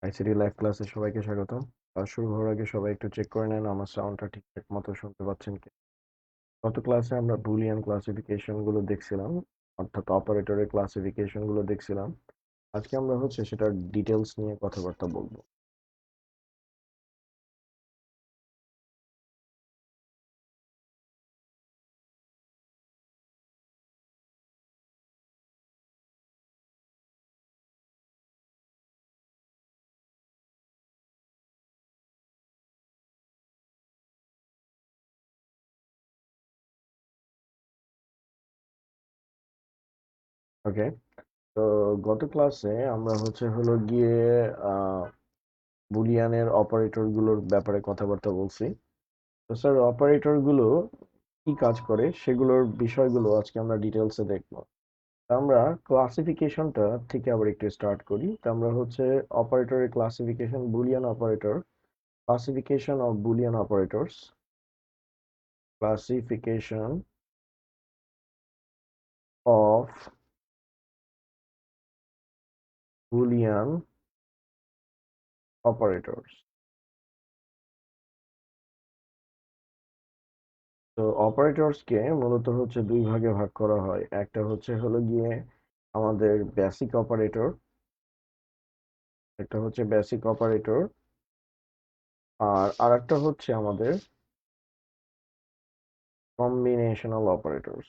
ICT live ক্লাসে সবাইকে স্বাগতম। ক্লাস শুরু হওয়ার আগে সবাই একটু চেক করে নেন আমার সাউন্ডটা ঠিকঠাক মতো শুনতে পাচ্ছেন কি। গত ক্লাসে আমরা বুলিয়ান ক্লাসিফিকেশন গুলো দেখছিলাম, অর্থাৎ অপারেটরের ক্লাসিফিকেশন গুলো দেখছিলাম। আজকে আমরা সেটার ডিটেলস নিয়ে কথাবার্তা বলবো। ওকে, তো গত ক্লাসে আমরা গিয়ে আহ বুলিয়ানের অপারেটর গুলোর ব্যাপারে কথাবার্তা বলছি। তো স্যার, অপারেটর গুলো কি কাজ করে সেগুলোর বিষয়গুলো আজকে আমরা ডিটেলসে দেখবো। আমরা ক্লাসিফিকেশনটা থেকে আবার একটু স্টার্ট করি। তো আমরা অপারেটরের classification, Boolean operator, classification of Boolean operators, classification of Boolean operators. তো অপারেটরসকে মূলত দুই ভাগে ভাগ করা হয়। একটা গিয়ে আমাদের বেসিক অপারেটর, একটা বেসিক অপারেটর, আর আরেকটা আমাদের কম্বিনেশনাল অপারেটরস।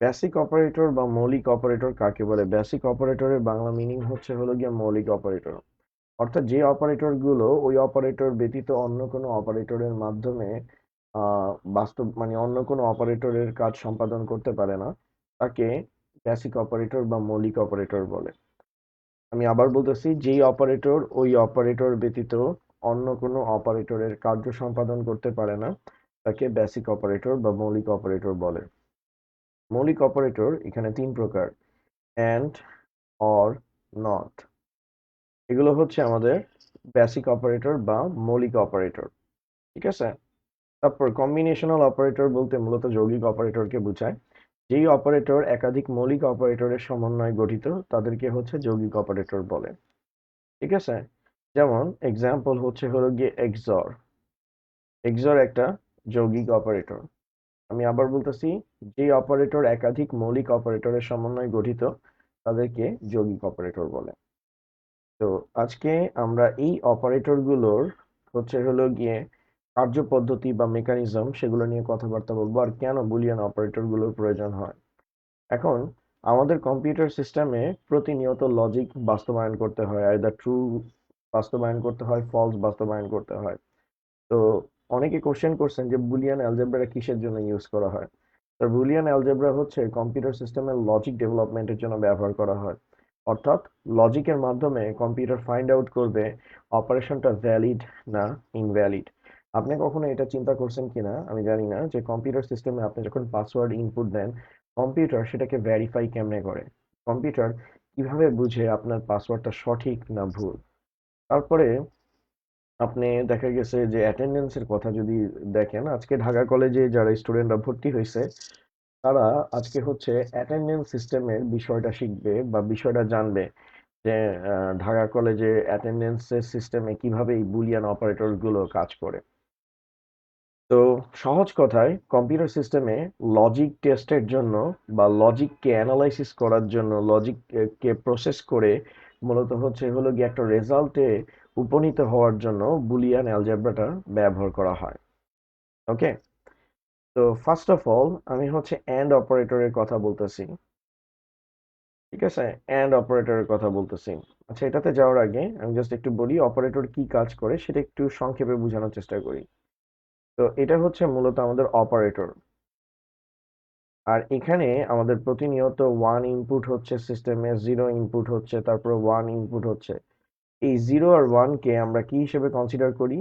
বেসিক অপারেটর বা মৌলিক অপারেটর কাকে বলে? বেসিক অপারেটরের বাংলা মিনিং গিয়ে মৌলিক অপারেটর। অর্থাৎ যে অপারেটর গুলো ওই অপারেটর ব্যতীত অন্য কোনো অপারেটরের মাধ্যমে বাস্তব মানে অন্য কোনো অপারেটরের কাজ সম্পাদন করতে পারে না, তাকে বেসিক অপারেটর বা মৌলিক অপারেটর বলে। আমি আবার বলতেছি, যেই অপারেটর ওই অপারেটর ব্যতীত অন্য কোনো অপারেটরের কার্য সম্পাদন করতে পারে না, তাকে বেসিক অপারেটর বা মৌলিক অপারেটর বলে। মৌলিক অপারেটর এখানে তিন প্রকার: অ্যান্ড, অর, নট। এগুলো আমাদের বেসিক অপারেটর বা মৌলিক অপারেটর। ঠিক আছে। তারপর কম্বিনেশনাল অপারেটর বলতে মূলত যৌগিক অপারেটরকে বোঝায়। যেই অপারেটর একাধিক মৌলিক অপারেটরের সমন্বয়ে গঠিত তাদেরকে যৌগিক অপারেটর বলে। ঠিক আছে। যেমন এক্সাম্পল গিয়ে এক্সর। এক্সর একটা যৌগিক অপারেটর। আমি আবার বলতেছি, যে অপারেটর একাধিক মৌলিক অপারেটরের সমন্বয়ে গঠিত তাদেরকে যৌগিক অপারেটর বলে। তো আজকে আমরা এই অপারেটর গুলোর গিয়ে কার্যপদ্ধতি বা মেকানিজম সেগুলো নিয়ে কথাবার্তা বলবো, আর কেন বুলিয়ান অপারেটর গুলোর প্রয়োজন হয়। এখন আমাদের কম্পিউটার সিস্টেমে প্রতিনিয়ত লজিক বাস্তবায়ন করতে হয়, আইদার ট্রু বাস্তবায়ন করতে হয়, ফলস বাস্তবায়ন করতে হয়। তো অনেকে কোশ্চেন করছেন যে বুলিয়ান অ্যালজেব্রা কিসের জন্য ইউজ করা হয়। তো বুলিয়ান অ্যালজেব্রা কম্পিউটার সিস্টেমের লজিক ডেভেলপমেন্টের জন্য ব্যবহার করা হয়। অর্থাৎ লজিকের মাধ্যমে কম্পিউটার ফাইন্ড আউট করবে অপারেশনটা ভ্যালিড না ইনভ্যালিড। আপনি কখনো এটা চিন্তা করছেন কিনা আমি জানি না, যে কম্পিউটার সিস্টেমে আপনি যখন পাসওয়ার্ড ইনপুট দেন, কম্পিউটার সেটাকে ভেরিফাই কেমনে করে? কম্পিউটার কিভাবে বুঝে আপনার পাসওয়ার্ডটা সঠিক না ভুল? তারপরে আপনি দেখা গেছে যে অ্যাটেন্ডেন্সের কথা যদি দেখেন, আজকে ঢাকা কলেজে যারা স্টুডেন্টরা ভর্তি হয়েছে, তারা আজকে অ্যাটেন্ডেন্স সিস্টেমের বিষয়টা শিখবে বা বিষয়টা জানবে, যে ঢাকা কলেজে অ্যাটেন্ডেন্সের সিস্টেমে কিভাবে এই বুলিয়ান অপারেটর গুলো কাজ করে। তো সহজ কথায় কম্পিউটার সিস্টেমে লজিক টেস্টের জন্য বা লজিককে অ্যানালাইসিস করার জন্য, লজিক কে প্রসেস করে মূলত গিয়ে একটা রেজাল্টে উপনীত হওয়ার জন্য বুলিয়ান অ্যালজেব্রাটা ব্যবহার করা হয়। ওকে। তো ফার্স্ট অফ অল আমি অ্যান্ড অপারেটরের কথা বলতেছি। ঠিক আছে, অ্যান্ড অপারেটরের কথা বলতেছি। আচ্ছা, এটাতে যাওয়ার আগে আমি জাস্ট একটু বলি অপারেটর কি কাজ করে, সেটা একটু সংক্ষেপে বোঝানোর চেষ্টা করি। তো এটা মূলত আমাদের অপারেটর। আর এখানে আমাদের প্রতিনিয়ত ওয়ান ইনপুট সিস্টেমে, জিরো ইনপুট তারপরে ওয়ান ইনপুট এই জিরো আর ওয়ান কে আমরা কি হিসেবে কনসিডার করি?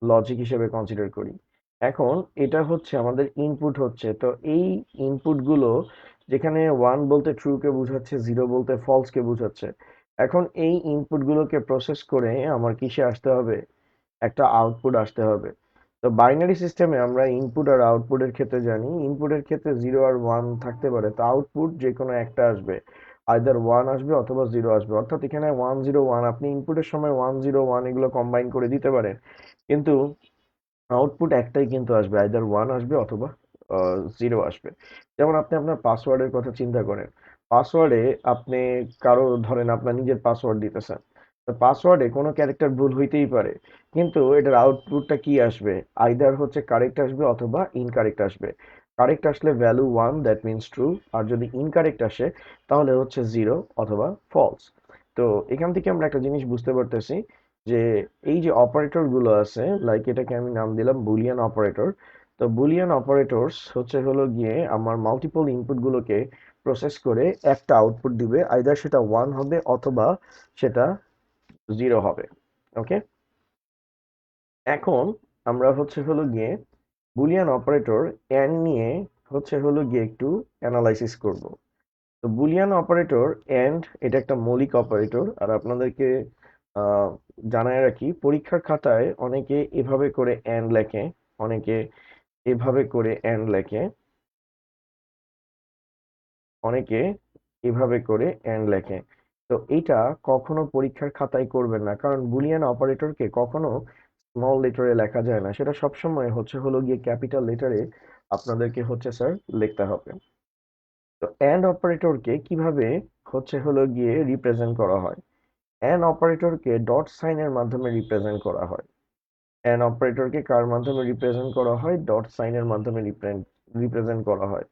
লজিক হিসেবে কনসিডার করি। এখন এটা আমাদের ইনপুট তো এই ইনপুট গুলো, যেখানে ওয়ান বলতে ট্রু কে বোঝাচ্ছে, জিরো বলতে ফলস কে বোঝাচ্ছে, এখন এই ইনপুট গুলোকে প্রসেস করে আমার কিসে আসতে হবে? একটা আউটপুট আসতে হবে। তো বাইনারি সিস্টেমে আমরা ইনপুট আর আউটপুটের ক্ষেত্রে জানি ইনপুটের ক্ষেত্রে 0 আর 1 থাকতে পারে, তো আউটপুট যে কোনো একটা আসবে, আইদার 1 আসবে অথবা 0 আসবে। অর্থাৎ এখানে 1 0 1 আপনি ইনপুটের সময় 1 0 1 এগুলো কম্বাইন করে দিতে পারেন, কিন্তু আউটপুট একটাই কিন্তু আসবে, আইদার 1 আসবে অথবা 0 আসবে। যেমন আপনি আপনার পাসওয়ার্ডের কথা চিন্তা করেন, পাসওয়ার্ডে আপনি কারো ধরেন আপনার নিজের পাসওয়ার্ড দিতেছেন, তো পাসওয়ার্ডে কোনো ক্যারেক্টার ভুল হইতেই পারে, কিন্তু এটার আউটপুটটা কি আসবে, আইদার হচ্ছে কারেক্ট আসবে অথবা ইনকারেক্ট আসবে। কারেক্ট আসলে ভ্যালু 1, দ্যাট মিনস ট্রু, আর যদি ইনকারেক্ট আসে তাহলে হচ্ছে 0 অথবা ফলস। তো এখান থেকে আমরা একটা জিনিস বুঝতে পারতেছি যে এই যে অপারেটর গুলো আছে, লাইক এটাকে আমি নাম দিলাম বুলিয়ান অপারেটর। তো বুলিয়ান অপারেটরস হচ্ছে হলো গিয়ে আমার মাল্টিপল ইনপুট গুলোকে প্রসেস করে একটা আউটপুট দিবে, আইদার সেটা 1 হবে অথবা সেটা 0 হবে। ওকে, এখন আমরা হচ্ছে হলো গিয়ে বুলিয়ান অপারেটর এন্ড নিয়ে হচ্ছে হলো গিয়ে একটু অ্যানালাইসিস করব। তো বুলিয়ান অপারেটর এন্ড এটা একটা মৌলিক অপারেটর, আর আপনাদেরকে আহ, জানায় রাখি পরীক্ষার খাতায় অনেকে এভাবে করে এন্ড লেখে, অনেকে এভাবে করে এন্ড লেখে, অনেকে এভাবে করে এন্ড লেখে। তো এইটা কখনো পরীক্ষার খাতায় করবেন না, কারণ বুলিয়ান অপারেটরকে কখনো স্মল লেটারে লেখা যায় না, সেটা সবসময় হচ্ছে হলো গিয়ে ক্যাপিটাল লেটারে আপনাদেরকে হচ্ছে স্যার লিখতে হবে। তো এন্ড অপারেটরকে কিভাবে হচ্ছে হলো গিয়ে রিপ্রেজেন্ট করা হয়, অ্যান অপারেটরকে ডট সাইনের মাধ্যমে রিপ্রেজেন্ট করা হয়। অ্যান অপারেটরকে কার মাধ্যমে রিপ্রেজেন্ট করা হয়, ডট সাইনের মাধ্যমে রিপ্রেজেন্ট করা হয়।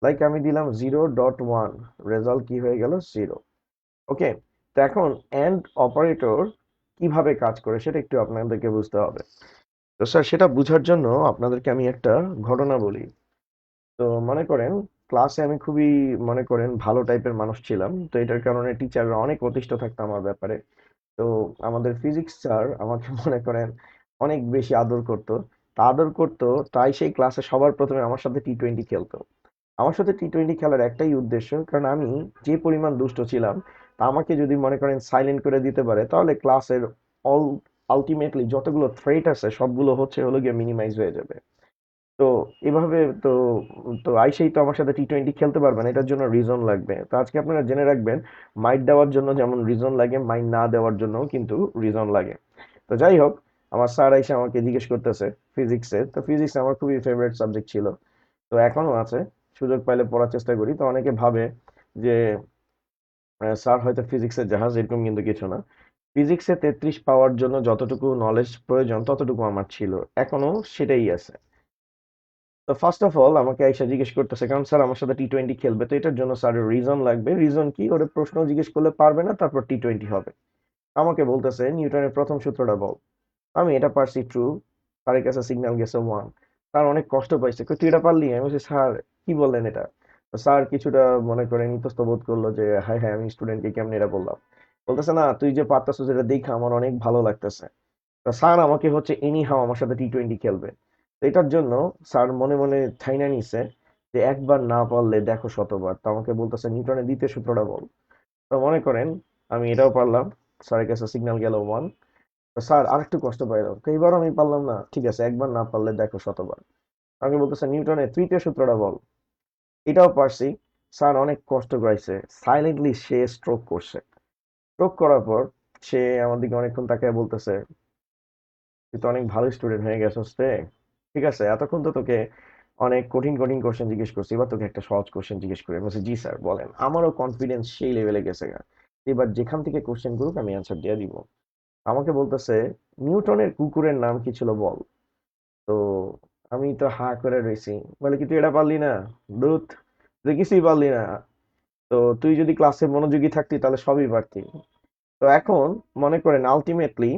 লাইক আমি দিলাম 0.1, রেজাল্ট কি হয়ে গেল 0। ওকে, তো এখন অ্যান্ড অপারেটর কিভাবে কাজ করে সেটা একটু আপনাদেরকে বুঝতে হবে। তো স্যার সেটা বোঝার জন্য আপনাদেরকে আমি একটা ঘটনা বলি। তো মনে করেন ক্লাসে আমি খুবই মনে করেন ভালো টাইপের মানুষ ছিলাম, তো এটার কারণে টিচাররা অনেক অতিষ্ঠ থাকতো আমার ব্যাপারে। তো আমাদের ফিজিক্স স্যার আমাকে মনে করেন অনেক বেশি আদর করতো। তা আদর করতো, তাই সেই ক্লাসে সবার প্রথমে আমার সাথে টি-20 খেলতো। আমার সাথে টি-20 খেলার একটাই উদ্দেশ্য, কারণ আমি যে পরিমাণ দুষ্ট ছিলাম, তা আমাকে যদি মনে করেন সাইলেন্ট করে দিতে পারে তাহলে ক্লাসের অল আলটিমেটলি যতগুলো থ্রেট আছে সবগুলো হচ্ছে হলো গিয়ে মিনিমাইজ হয়ে যাবে। তো এভাবে তো তো আইসেই তো আমার সাথে টি-20 খেলতে পারবে না, এটার জন্য রিজন লাগবে। তো আজকে আপনারা জেনে রাখবেন, মাইট দেওয়ার জন্য যেমন রিজন লাগে, মাইট না দেওয়ার জন্য কিন্তু রিজন লাগে। তো যাই হোক, আমার স্যার এসে আমাকে জিজ্ঞেস করতেছে ফিজিক্সের, তো ফিজিক্স আমার খুবই ফেভারিট সাবজেক্ট ছিল, তো এখনো আছে, সুযোগ পাইলে পড়ার চেষ্টা করি। তো অনেকে ভাবে যে স্যার হয়তো ফিজিক্সের জাহাজ, এরকম কিন্তু কিছু না। ফিজিক্সে 33 পাওয়ার জন্য যতটুকু নলেজ প্রয়োজন ততটুকু আমার ছিল, এখনো সেটাই আছে। তো ফার্স্ট অফ অল আমাকে আইসা জিজ্ঞেস করতেছে, কারণ স্যার আমার সাথে টি-20 খেলবে, তো এটার জন্য স্যারের রিজন লাগবে। রিজন কি, ওরে প্রশ্ন জিজ্ঞেস করলে পারবে না, তারপর টি-20 হবে। আমাকে বলতেছে নিউটনের প্রথম সূত্রটা বল। আমি এটা পারছি ট্রু, স্যারের কাছে সিগন্যাল গেছে 1। স্যার অনেক কষ্ট পাইছে, কই তুই এটা পারলি? আমি বলছি স্যার কি বললেন এটা? তো স্যার কিছুটা মনে করেন ইতস্ত বোধ করলো যে হাই হ্যাঁ আমি স্টুডেন্টকে কেমনে এটা বললাম। বলতেছে না তুই যে পারতাছিস এটা দেখে আমার অনেক ভালো লাগতেছে। তা স্যার আমাকে হচ্ছে এনি হাও আমার সাথে টি-20 খেলবে। তো এটার জন্য স্যার মনে মনে ঠাইনা নিছে যে একবার না পারলে দেখো শতবার। তো আমাকে বলতেছে নিউটনের দ্বিতীয় সূত্রটা বল। তো মনে করেন আমি এটাও পারলাম, স্যারের কাছে সিগন্যাল গেল 1। তো স্যার আরেকটু কষ্ট পাইলাম, তো এইবার আমি পারলাম না, ঠিক আছে একবার না পারলে দেখো শতবার। আমাকে বলতেছে নিউটনের তৃতীয় সূত্রটা বল। এটাও পারছি। স্যার অনেক কষ্ট করাইছে, সাইলেন্টলি সে স্ট্রোক করছে। স্ট্রোক করার পর সে আমার দিকে অনেকক্ষণ তাকায় বলতেছে, তুই তো অনেক ভালো স্টুডেন্ট হয়ে গেছিস রে। ঠিক আছে, এতক্ষণ তো তোকে অনেক কঠিন কঠিন কোশ্চেন জিজ্ঞেস করছি, এবার তোকে একটা সহজ কোশ্চেন জিজ্ঞেস করে বলছে জি স্যার বলেন। আমারও কনফিডেন্স সেই লেভেলে গেছে গা, এবার যেখান থেকে কোশ্চেন করুক আমি অ্যান্সার দিয়ে দিব। আমাকে বলতেছে নিউটনের কুকুরের নাম কি ছিল বল। তো আমি তো হা করে রইছি, বলে কি তুই এটা পারলি না? দুধ, তুই কিছুই পারলি না। তো তুই যদি ক্লাসে মনোযোগী থাকতি তাহলে সবই পারতি। তো এখন মনে করেন আলটিমেটলি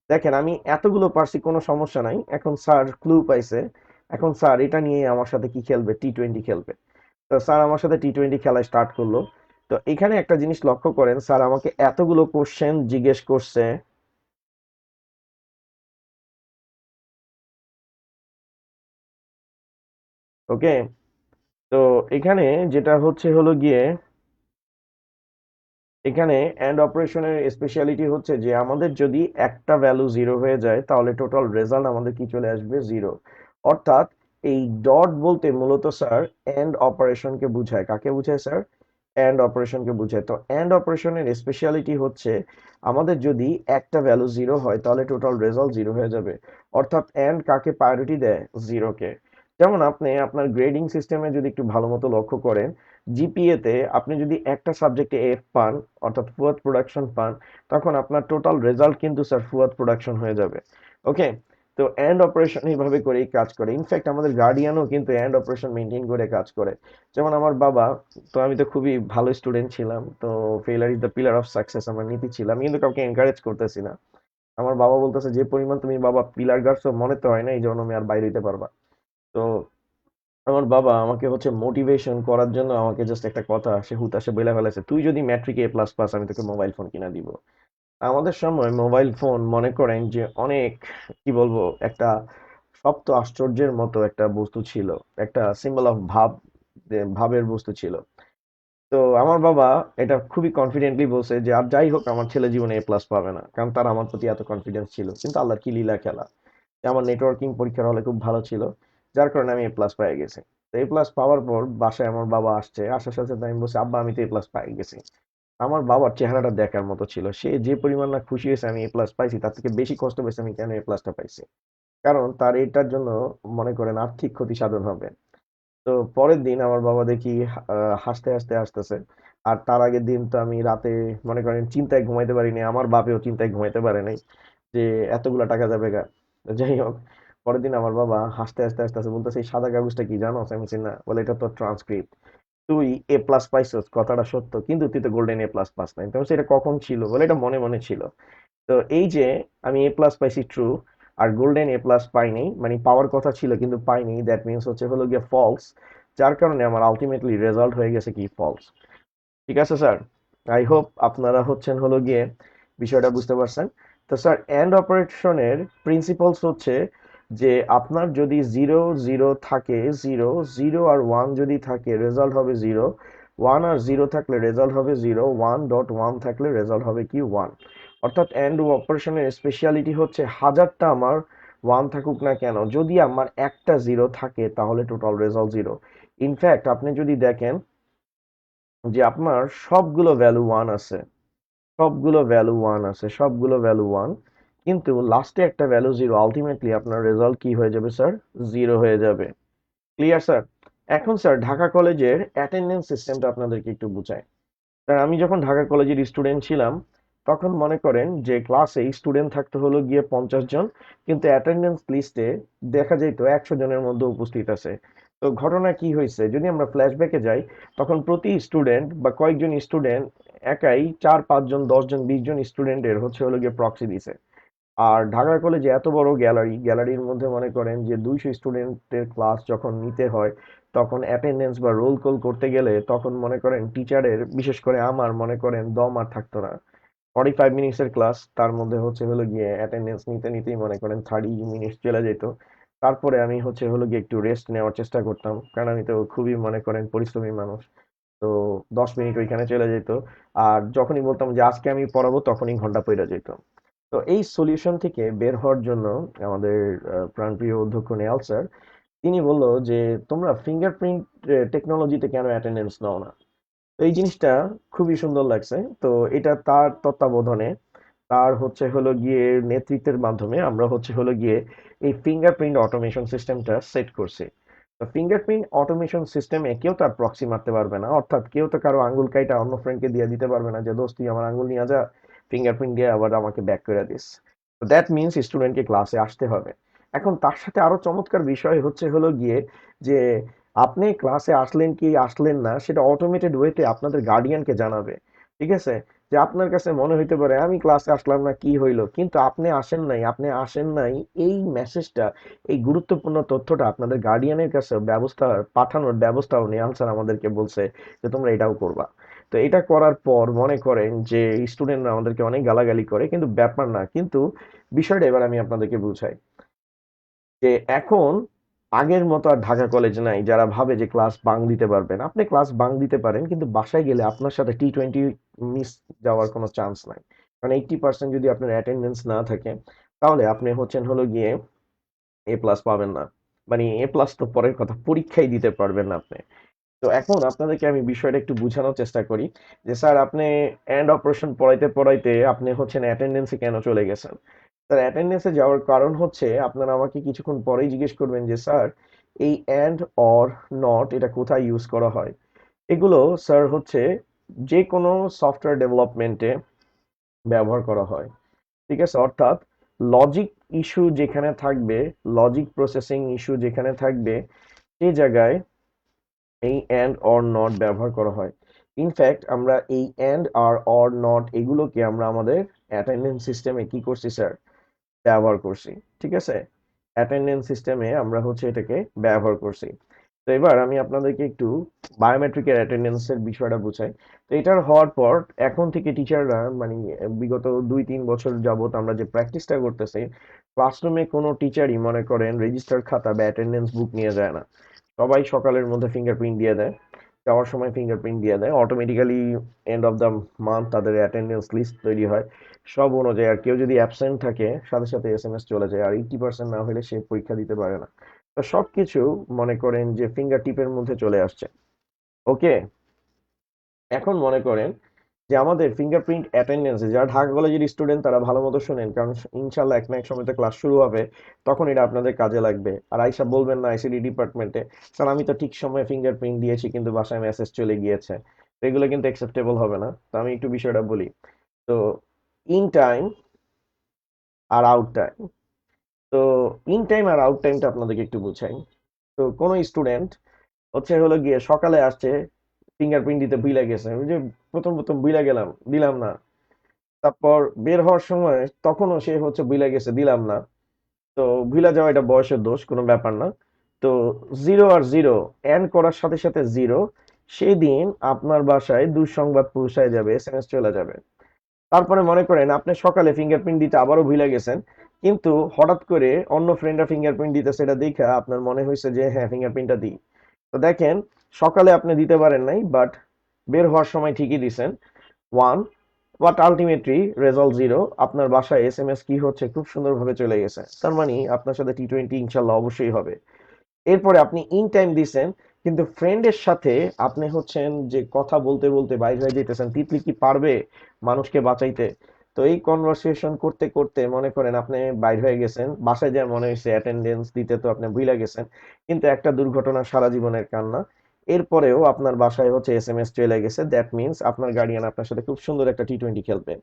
দেখেন আমি এতগুলো পারছি, কোনো সমস্যা নাই, এখন স্যার ক্লু পাইছে। এখন স্যার এটা নিয়ে আমার সাথে কি খেলবে, টি-20 খেলবে। তো স্যার আমার সাথে টি-20 খেলা স্টার্ট করলো। তো এখানে একটা জিনিস লক্ষ্য করেন, স্যার আমাকে এতগুলো কোশ্চেন জিজ্ঞেস করছে। ওকে, তো এখানে যেটা হচ্ছে হলো গিয়ে এখানে এন্ড অপারেশনের স্পেশালিটি হচ্ছে যে আমাদের যদি একটা ভ্যালু জিরো হয়ে যায় তাহলে টোটাল রেজাল্ট আমাদের কি চলে আসবে জিরো। অর্থাৎ এই ডট বলতে মূলত স্যার এন্ড অপারেশনকে বোঝায়। কাকে বোঝায় স্যার? এন্ড অপারেশনকে বোঝায়। তো এন্ড অপারেশনের স্পেশালিটি হচ্ছে আমাদের যদি একটা ভ্যালু জিরো হয় তাহলে টোটাল রেজাল্ট জিরো হয়ে যাবে। অর্থাৎ এন্ড কাকে প্রায়োরিটি দেয়? জিরোকে। যেমন আপনি আপনার গ্রেডিং সিস্টেমে যদি একটু ভালো মতো লক্ষ্য করেন, জিপিএ তে আপনি যদি একটা সাবজেক্টে এফ পান অর্থাৎ ফুয়াদ প্রোডাকশন পান, তখন আপনার টোটাল রেজাল্ট কিন্তু স্যার ফুয়াদ প্রোডাকশন হয়ে যাবে। ওকে। তো এন্ড অপারেশন এইভাবে করেই কাজ করে। ইনফ্যাক্ট আমাদের গার্ডিয়ানও কিন্তু এন্ড অপারেশন মেনটেন করে কাজ করে। যেমন আমার বাবা, তো আমি তো খুবই ভালো স্টুডেন্ট ছিলাম, তো failure is the pillar of success আমার নীতি ছিল, আমি কিন্তু কাউকে এনকারেজ করতেছি না। আমার বাবা বলতেছে যে পরিমাণ তুমি বাবা পিলার গাড়ছো মনে তো হয় না এই জন্য আমি আর বাইরে হইতে পারবা। তো আমার বাবা আমাকে হচ্ছে মোটিভেশন করার জন্য আমাকে জাস্ট একটা কথা সে হুতাশে বলে ফেলেছে, তুই যদি ম্যাট্রিকে এ প্লাস পাস আমি তোকে মোবাইল ফোন কিনা দিব। আমাদের সময় মোবাইল ফোন মনে করেন যে অনেক, কি বলবো, একটা সপ্ত আশ্চর্যের মতো একটা বস্তু ছিল, একটা সিম্বল অফ ভাব, ভাবের বস্তু ছিল। তো আমার বাবা এটা খুবই কনফিডেন্টলি বলছে যে আর যাই হোক আমার ছেলে জীবনে এ প্লাস পাবে না, কারণ তার আমার প্রতি এত কনফিডেন্স ছিল। কিন্তু আল্লাহর কি লীলা খেলা, যে আমার নেটওয়ার্কিং পরীক্ষার হলে খুব ভালো ছিল, যার কারণে আমি এ প্লাস পেয়ে গেছি। তো এ প্লাস পাওয়ার পর বাসায় আমার বাবা আসছে, আসার সাথে সাথে আমি বলছি আব্বা আমি তো এ প্লাস পেয়ে গেছি। আমার বাবার চেহারাটা দেখার মতো ছিল, সে যে পরিমাণ না খুশি হয়েছে আমি এ প্লাস পাইছি, তার থেকে বেশি কষ্ট পেয়েছে আমি কেন এ প্লাসটা পাইছি। কারণ তার এটার জন্য মনে করেন আর্থিক ক্ষতি সাধন হবে। তো পরের দিন আমার বাবা দেখি হাসতে হাসতে আসতেছে। আর তার আগের দিন তো আমি রাতে মনে করেন চিন্তায় ঘুমাইতে পারিনি, আমার বাপেও চিন্তায় ঘুমাইতে পারে নাই যে এতগুলা টাকা যাবে গা। তো যাই হোক, পরের দিন আমার বাবা হাসতে হাসতে আসতেছে, বলতেছে এই সাদা কাগজটা কি জানো? আমি বলছি না। বলে এটা তো ট্রান্সক্রিপ্ট, তুই এ প্লাস পাইছস কথাটা সত্য কিন্তু তুই তো গোল্ডেন এ প্লাস পাস নাই। তো আমি বলছি, এটা কখন ছিল? বলে এটা মনে মনে ছিল। তো এই যে আমি এ প্লাস পাইছি ট্রু, আর গোল্ডেন এ প্লাস পাইনি, মানে পাওয়ার কথা ছিল কিন্তু পাইনি, দ্যাট মিনস হচ্ছে হলো গিয়ে ফলস। যার কারণে আমার আলটিমেটলি রেজাল্ট হয়ে গেছে কি ফলস। ঠিক আছে স্যার, আই হোপ আপনারা হচ্ছেন হলো গিয়ে বিষয়টা বুঝতে পারছেন। তো স্যার এন্ড অপারেশনের প্রিন্সিপালস হচ্ছে যে আপনার যদি জিরো জিরো থাকে, জিরো জিরো আর ওয়ান যদি থাকে রেজাল্ট হবে জিরো, ওয়ান আর জিরো থাকলে রেজাল্ট হবে জিরো, ওয়ান ডট ওয়ান থাকলে রেজাল্ট হবে কি ওয়ান। অর্থাৎ এন্ড অপারেশনের স্পেশালিটি হচ্ছে হাজারটা আমার ওয়ান থাকুক না কেন, যদি আমার একটা জিরো থাকে তাহলে টোটাল রেজাল্ট জিরো। ইনফ্যাক্ট আপনি যদি দেখেন যে আপনার সবগুলো ভ্যালু ওয়ান আছে, সবগুলো ভ্যালু ওয়ান আছে, সবগুলো ভ্যালু ওয়ান, কিন্তু লাস্টে একটা ভ্যালু জিরো, আলটিমেটলি আপনার রেজাল্ট কি হয়ে যাবে স্যার? জিরো হয়ে যাবে। Clear sir? এখন স্যার ঢাকা কলেজের অ্যাটেন্ডেন্স সিস্টেমটা আপনাদেরকে একটু বুঝাই। স্যার আমি যখন ঢাকা কলেজের স্টুডেন্ট ছিলাম তখন মনে করেন যে ক্লাসে স্টুডেন্ট থাকতে হলো গিয়ে 50 জন, কিন্তু অ্যাটেন্ডেন্স লিস্টে দেখা যেত 100 জনের মধ্যে উপস্থিত আছে। তো ঘটনা কি হয়েছে যদি আমরা ফ্ল্যাশব্যাকে যাই, তখন প্রতি স্টুডেন্ট বা কয়েকজন স্টুডেন্ট একাই 4 5 জন 10 জন 20 জন স্টুডেন্টের হচ্ছে হলো গিয়ে প্রক্সি দিছে। আর ঢাকা কলেজে এত বড় গ্যালারি, গ্যালারির মধ্যে মনে করেন যে 200 স্টুডেন্টের ক্লাস যখন নিতে হয়, তখন অ্যাটেন্ডেন্স বা রোল কল করতে গেলে তখন মনে করেন টিচারের, বিশেষ করে আমার মনে করেন দম আর থাকতো না। 45 মিনিটসের ক্লাস, তার মধ্যে হচ্ছে হলো গিয়ে অ্যাটেন্ডেন্স নিতে নিতেই মনে করেন 30 মিনিট চলে যেত। তারপরে আমি হচ্ছে হলো গিয়ে একটু রেস্ট নেওয়ার চেষ্টা করতাম, কারণ আমি তো খুবই মনে করেন পরিশ্রমী মানুষ। তো 10 মিনিট ওইখানে চলে যেত। আর যখনই বলতাম যে আজকে আমি পড়াবো তখনই ঘন্টা পড়ে যেত। তো এই সলিউশন থেকে বের হওয়ার জন্য আমাদের প্রাণপ্রিয় অধ্যক্ষ নেয়াল স্যার, তিনি বলল যে তোমরা ফিঙ্গারপ্রিন্ট টেকনোলজিতে কেন অ্যাটেন্ডেন্স নাও না। তো এই জিনিসটা খুবই সুন্দর লাগছে। তো এটা তার তত্ত্বাবধানে, তার হচ্ছে হলো গিয়ে নেতৃত্বের মাধ্যমে আমরা হচ্ছে হলো গিয়ে এই ফিঙ্গারপ্রিন্ট অটোমেশন সিস্টেমটা সেট করছি। তো ফিঙ্গারপ্রিন্ট অটোমেশন সিস্টেমে কেউ তার প্রক্সি মারতে পারবে না, অর্থাৎ কেউ তো কারো আঙ্গুল কাইটা অন্য ফ্রেন্ডকে দিয়ে দিতে পারবে না যে দোস্ত তুই আমার আঙ্গুল নিয়ে যা, ফিঙ্গারপ্রিন্ট দিয়ে আবার আমাকে ব্যাক করে দিস। দ্যাট মিনস স্টুডেন্টকে ক্লাসে আসতে হবে। এখন তার সাথে আরো চমৎকার বিষয় হচ্ছে হলো গিয়ে যে আপনি ক্লাসে আসলেন কি আসলেন না সেটা অটোমেটেড ওয়েতে আপনাদের গার্ডিয়ানকে জানাবে। ঠিক আছে? যে আপনার কাছে মনে হইতে পারে আমি ক্লাসে আসলাম না কি হইলো, কিন্তু আপনি আসেন নাই, আপনি আসেন নাই, এই মেসেজটা, এই গুরুত্বপূর্ণ তথ্যটা আপনাদের গার্ডিয়ানের কাছে ব্যবস্থা, পাঠানোর ব্যবস্থাও নেহাল স্যার আমাদেরকে বলছে যে তোমরা এটাও করবা। তো এটা করার পর মনে করেন যে স্টুডেন্টরা আমাদেরকে অনেক গালাগালি করে, কিন্তু ব্যাপার না। কিন্তু বিষয়টা এবার আমি আপনাদেরকে বুঝাই যে এখন আগের মতো আর ঢাকা কলেজ নাই যারা ভাবে যে ক্লাস বাঙ্ক দিতে পারবেন। আপনি ক্লাস বাঙ্ক দিতে পারেন, কিন্তু বাসায় গেলে আপনার সাথে T20 মিস যাওয়ার কোনো চান্স নাই। কারণ 80% যদি আপনার অ্যাটেন্ডেন্স না থাকে, তাহলে আপনি হচ্ছেন হলো গিয়ে A+ পাবেন না। মানে A+ তো পরের কথা, পরীক্ষাই দিতে পারবেন না আপনি। তো এখন আপনাদেরকে আমি বিষয়টা একটু বোঝানোর চেষ্টা করি যে স্যার, আপনি এন্ড অপারেশন পড়াইতে পড়াইতে আপনি হচ্ছেন অ্যাটেন্ডেন্সে কেন চলে গেছেন। স্যার, অ্যাটেন্ডেন্সে যাওয়ার কারণ হচ্ছে, আপনারা আমাকে কিছুক্ষণ পরেই জিজ্ঞেস করবেন যে স্যার, এই এন্ড অর নট এটা কোথায় ইউজ করা হয়। এগুলো স্যার হচ্ছে যে কোনো সফটওয়্যার ডেভেলপমেন্টে ব্যবহার করা হয়। ঠিক আছে, অর্থাৎ লজিক ইস্যু যেখানে থাকবে, লজিক প্রসেসিং ইস্যু যেখানে থাকবে, সেই জায়গায় এই এন্ড অর নট ব্যবহার করা হয়। ইনফ্যাক্ট আমরা এই এন্ড আর অর নট এগুলোকে আমরা আমাদের অ্যাটেন্ডেন্স সিস্টেমে কি করছি স্যার, ব্যবহার করছি। ঠিক আছে, অ্যাটেন্ডেন্স সিস্টেমে আমরা হচ্ছে এটাকে ব্যবহার করছি। তো এবার আমি আপনাদেরকে একটু বায়োমেট্রিকের অ্যাটেন্ডেন্সের বিষয়টা বুঝাই। তো এটার হওয়ার পর এখন থেকে টিচাররা মানে বিগত 2-3 বছর যাবত আমরা যে প্র্যাকটিসটা করতেছি, ক্লাসরুমে কোনো টিচারই মনে করেন রেজিস্টার খাতা বা অ্যাটেন্ডেন্স বুক নিয়ে যায় না। সবাই সকালের মধ্যে ফিঙ্গারপ্রিন্ট দিয়ে দেয়, যাওয়ার সময় ফিঙ্গারপ্রিন্ট দিয়ে দেয়, automatically end of the month তাদের অ্যাটেন্ডেন্স লিস্ট তৈরি হয় সব অনুযায়ী। আর কেউ যদি অ্যাবসেন্ট থাকে, সাথে সাথে SMS চলে যায়, আর 80% না হলে সে পরীক্ষা দিতে পারে না। তো সবকিছু মনে করেন যে ফিঙ্গার টিপের মধ্যে চলে আসছে। ওকে, এখন মনে করেন যে আমাদের ফিঙ্গারপ্রিন্ট অ্যাটেন্ডেন্সে যারা ঢাকা কলেজের স্টুডেন্ট তারা ভালো মতো শুনেন, কারণ ইনশাল্লাহ এক না এক সময় তো ক্লাস শুরু হবে, তখন এটা আপনাদের কাজে লাগবে। আর আইসা বলবেন না ICT ডিপার্টমেন্টে, স্যার আমি তো ঠিক সময়ে ফিঙ্গারপ্রিন্ট দিয়েছি কিন্তু বাসায় মেসেজ চলে গিয়েছে। তো এগুলো কিন্তু অ্যাকসেপ্টেবল হবে না। তো আমি একটু বিষয়টা বলি। তো ইন টাইম আর আউট টাইম, তো ইন টাইম আর আউট টাইমটা আপনাদেরকে একটু বুঝাই। তো কোনো স্টুডেন্ট হচ্ছে হলো গিয়ে সকালে আসছে, ফিঙ্গারপ্রিন্ট দিতে ভুলে গেছে, ওই যে প্রথম প্রথম ভুলে গেলাম, দিলাম না। তারপর বের হওয়ার সময় তখনও সে হচ্ছে ভুলে গেছে, দিলাম না। তো ভুলে যাওয়া এটা বয়সের দোষ, কোনো ব্যাপার না। তো জিরো আর জিরো এন্ড করার সাথে সাথে জিরো, সেই দিন আপনার বাসায় দুঃসংবাদ পৌঁছায় যাবে, SMS চলে যাবে। তারপরে মনে করেন আপনি সকালে ফিঙ্গারপ্রিন্ট দিতে আবারও ভুলে গেছেন, কিন্তু হঠাৎ করে অন্য ফ্রেন্ডরা ফিঙ্গারপ্রিন্ট দিতে, সেটা দেখে আপনার মনে হয়েছে যে হ্যাঁ ফিঙ্গারপ্রিন্টটা দিই। তো দেখেন, সকালে আপনি দিতে পারেন নাই, বাট বের হওয়ার সময় ঠিকই দিছেন। One, but ultimately result zero. আপনার বাসায় SMS কি হচ্ছে, খুব সুন্দরভাবে চলে গেছে। তার মানে আপনার সাথে T20 ইনশাল্লাহ অবশ্যই হবে। এরপরে আপনি ইন টাইম দিছেন, কিন্তু ফ্রেন্ডের সাথে আপনি হচ্ছেন যে কথা বলতে বলতে বাইরে হয়ে যেতেছেন, তিতলি কি পারবে মানুষকে বাঁচাইতে। তো এই কনভারসেশন করতে করতে মনে করেন আপনি বাইর হয়ে গেছেন, বাসায় যা মনে হয়েছে অ্যাটেন্ডেন্স দিতে তো আপনি ভুলে গেছেন, কিন্তু একটা দুর্ঘটনা সারা জীবনের কান্না। এরপরেও আপনার বাসায় হচ্ছে SMS চলে গেছে, দ্যাট মিনস আপনার গার্ডিয়ান আপনার সাথে খুব সুন্দর একটা T20 খেলবে।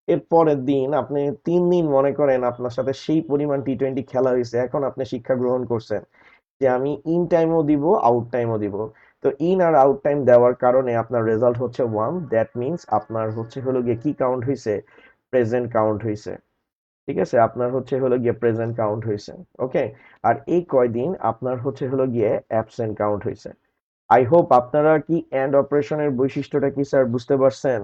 এর পরের দিন আপনি 3 দিন মনে করেন আপনার সাথে সেই পরিমাণ T20 খেলা হয়েছে, এখন আপনি শিক্ষা গ্রহণ করছেন যে আমি ইন টাইমও দিব, আউট টাইমও দিব। তো ইন আর আউট টাইম দেওয়ার কারণে আপনার রেজাল্ট হচ্ছে 1, দ্যাট মিনস আপনার হচ্ছে হলো গিয়ে কি কাউন্ট হয়েছে, প্রেজেন্ট কাউন্ট হয়েছে। ঠিক আছে, আপনার হচ্ছে হলো গিয়ে প্রেজেন্ট কাউন্ট হয়েছে। ওকে, আর এই কয়দিন আপনার হচ্ছে হলো গিয়ে অ্যাবসেন্ট কাউন্ট হয়েছে। আই হোপ আপনারা কি এন্ড অপারেশনের বৈশিষ্ট্যটা কি স্যার বুঝতে পারছেন।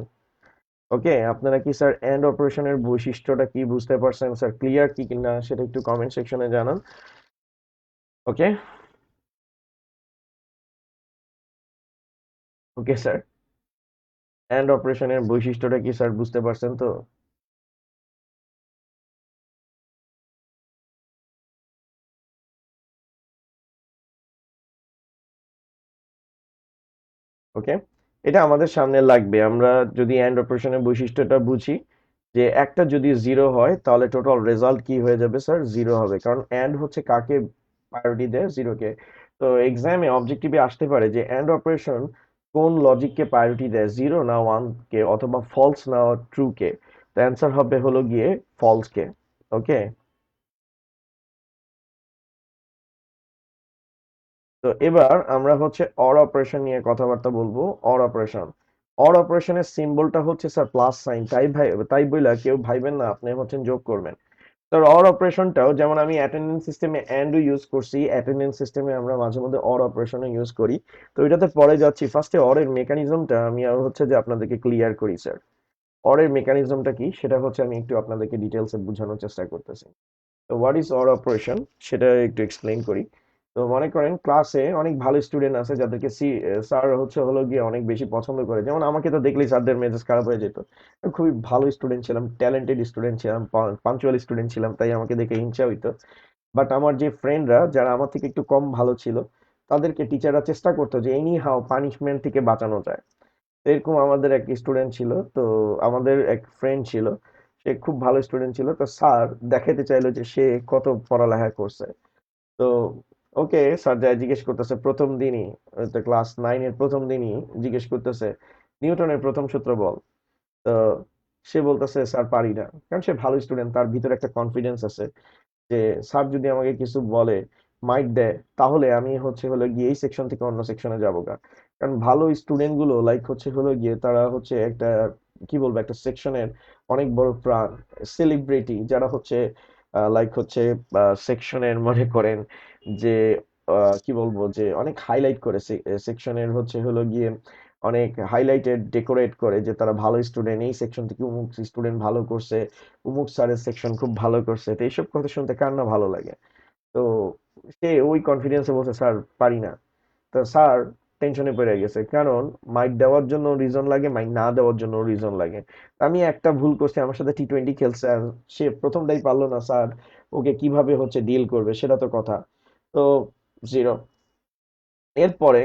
ওকে, আপনারা কি স্যার এন্ড অপারেশনের বৈশিষ্ট্যটা কি বুঝতে পারছেন স্যার, ক্লিয়ার কি কিনা সেটা একটু কমেন্ট সেকশনে জানান। ওকে, ওকে স্যার, এন্ড অপারেশনের বৈশিষ্ট্যটা কি স্যার বুঝতে পারছেন তো। ওকে, এটা আমাদের সামনে লাগবে। আমরা যদি এন্ড অপারেশনের বৈশিষ্ট্যটা বুঝি, যে একটা যদি জিরো হয় তাহলে টোটাল রেজাল্ট কি হয়ে যাবে স্যার, জিরো হবে। কারণ এন্ড হচ্ছে কাকে প্রায়োরিটি দেয়, জিরোকে। তো এক্সামে অবজেক্টিভে আসতে পারে যে এন্ড অপারেশন কোন লজিককে প্রায়োরিটি দেয়, জিরো না ওয়ান কে, অথবা ফলস না ট্রু কে। তো অ্যান্সার হবে হলো গিয়ে ফলস কে। ওকে, তো এবার আমরা হচ্ছে অর অপারেশন নিয়ে কথাবার্তা বলবো। অর অপারেশন, অর অপারেশনের সিম্বলটা হচ্ছে স্যার প্লাস সাইন। তাই ভাই, তাই বইলা কেউ ভাইবেন না আপনি হচ্ছেন যোগ করবেন। তো অর অপারেশনটাও যেমন আমি অ্যাটেন্ডেন্স সিস্টেমে এন্ড ইউজ করছি, অ্যাটেন্ডেন্স সিস্টেমে আমরা মাঝে মধ্যে অর অপারেশনও ইউজ করি। তো এটাতে পরে যাচ্ছি, ফার্স্টে অরের মেকানিজমটা আমি আর হচ্ছে যে আপনাদেরকে ক্লিয়ার করি স্যার। অরের মেকানিজমটা কি সেটা হচ্ছে আমি একটু আপনাদেরকে ডিটেলসে বোঝানোর চেষ্টা করতেছি। তো হোয়াট ইজ অর অপারেশন সেটা একটু এক্সপ্লেইন করি। তো মনে করেন ক্লাসে অনেক ভালো স্টুডেন্ট আছে যাদেরকে স্যার হচ্ছে হলো গিয়ে অনেক বেশি পছন্দ করে, যেমন আমাকে তো দেখলেই স্যারদের মেজাজ খারাপ হয়ে যেত। আমি খুবই ভালো স্টুডেন্ট ছিলাম, ট্যালেন্টেড স্টুডেন্ট ছিলাম, পাঞ্চুয়াল স্টুডেন্ট ছিলাম, তাই আমাকে দেখে হিংসা হইতো। বাট আমার যে ফ্রেন্ডরা যারা আমার থেকে একটু কম ভালো ছিল, তাদেরকে টিচাররা চেষ্টা করতো যে এনি হাও পানিশমেন্ট থেকে বাঁচানো যায়। তো এরকম আমাদের এক স্টুডেন্ট ছিল, তো আমাদের এক ফ্রেন্ড ছিল, সে খুব ভালো স্টুডেন্ট ছিল, তো স্যার দেখাতে চাইলো যে সে কত পড়ালেখা করছে। তো ওকে স্যার যায় জিজ্ঞেস করতেছে প্রথম দিনই, তো ক্লাস 9 এর প্রথম দিনই জিজ্ঞেস করতেছে নিউটনের প্রথম সূত্র বল। তো সে বলতেছে স্যার পারি না, কারণ সে ভালো স্টুডেন্ট, তার ভিতরে একটা কনফিডেন্স আছে যে স্যার যদি আমাকে কিছু বলে, মাইট দেয়, তাহলে আমি হচ্ছে হলো গিয়ে এই সেকশন থেকে অন্য সেকশনে যাবো গা। কারণ ভালো স্টুডেন্ট গুলো লাইক হচ্ছে হলো গিয়ে তারা হচ্ছে একটা, কি বলবো, একটা সেকশনের অনেক বড় প্রাণ, সেলিব্রিটি যারা হচ্ছে লাইক হচ্ছে সেকশনের মনে করেন যে কি বলবো যে অনেক হাইলাইট করে সেকশনের হচ্ছে হলো গিয়ে অনেক হাইলাইটেড ডেকোরেট করে যে তারা ভালো স্টুডেন্ট, এই সেকশন থেকে অমুক স্টুডেন্ট ভালো করছে, অমুক স্যারের সেকশন খুব ভালো করছে। তো এইসব কথা শুনতে কার না ভালো লাগে। তো সে ওই কনফিডেন্সে বলছে স্যার পারি না। তো স্যার টেনশনে পড়ে গেছে, কারণ মাইক দেওয়ার জন্য রিজন লাগে, মাইক না দেওয়ার জন্য রিজন লাগে। আমি একটা ভুল করছি, আমার সাথে টি-20 খেলছে আর সে প্রথমটাই পারলো না, স্যার ওকে কিভাবে হচ্ছে ডিল করবে সেটা তো কথা। তো 0। এরপরে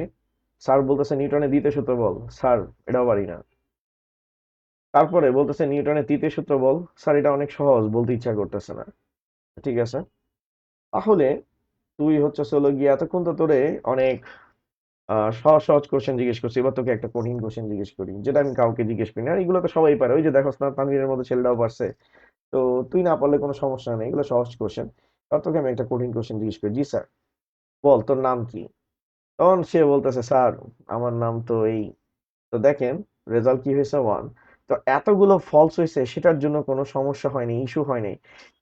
স্যার বলতেছে নিউটনের দ্বিতীয় সূত্র বল, স্যার এটাও পারি না। তারপরে বলতেছে নিউটনের তৃতীয় সূত্র বল, স্যার এটা অনেক সহজ, বলতে ইচ্ছা করতেছে না। ঠিক আছে, তাহলে তুই হচ্ছে হলো গিয়ে এতক্ষণ তো তোরে অনেক সহজ সহজ কোশ্চেন জিজ্ঞেস করছি, এবার তোকে একটা কঠিন কোশ্চেন জিজ্ঞেস করি যেটা আমি কাউকে জিজ্ঞেস করি না, আর এগুলো তো সবাই পারে, ওই যে দেখো না তানভীরের মতো ছেলেটাও পারছে। তো তুই না পারলে কোনো সমস্যা নেই, এগুলো সহজ কোশ্চেন। আর তোকে আমি একটা কঠিন কোশ্চেন জিজ্ঞেস করি, জি স্যার। বল তোর নাম কি। তখন সে বলতেছে স্যার আমার নাম তো এই। তো দেখেন রেজাল্ট কি হয়েছে, 1। তো এতগুলো ফলস হয়েছে সেটার জন্য কোনো সমস্যা হয়নি, ইস্যু হয়নি,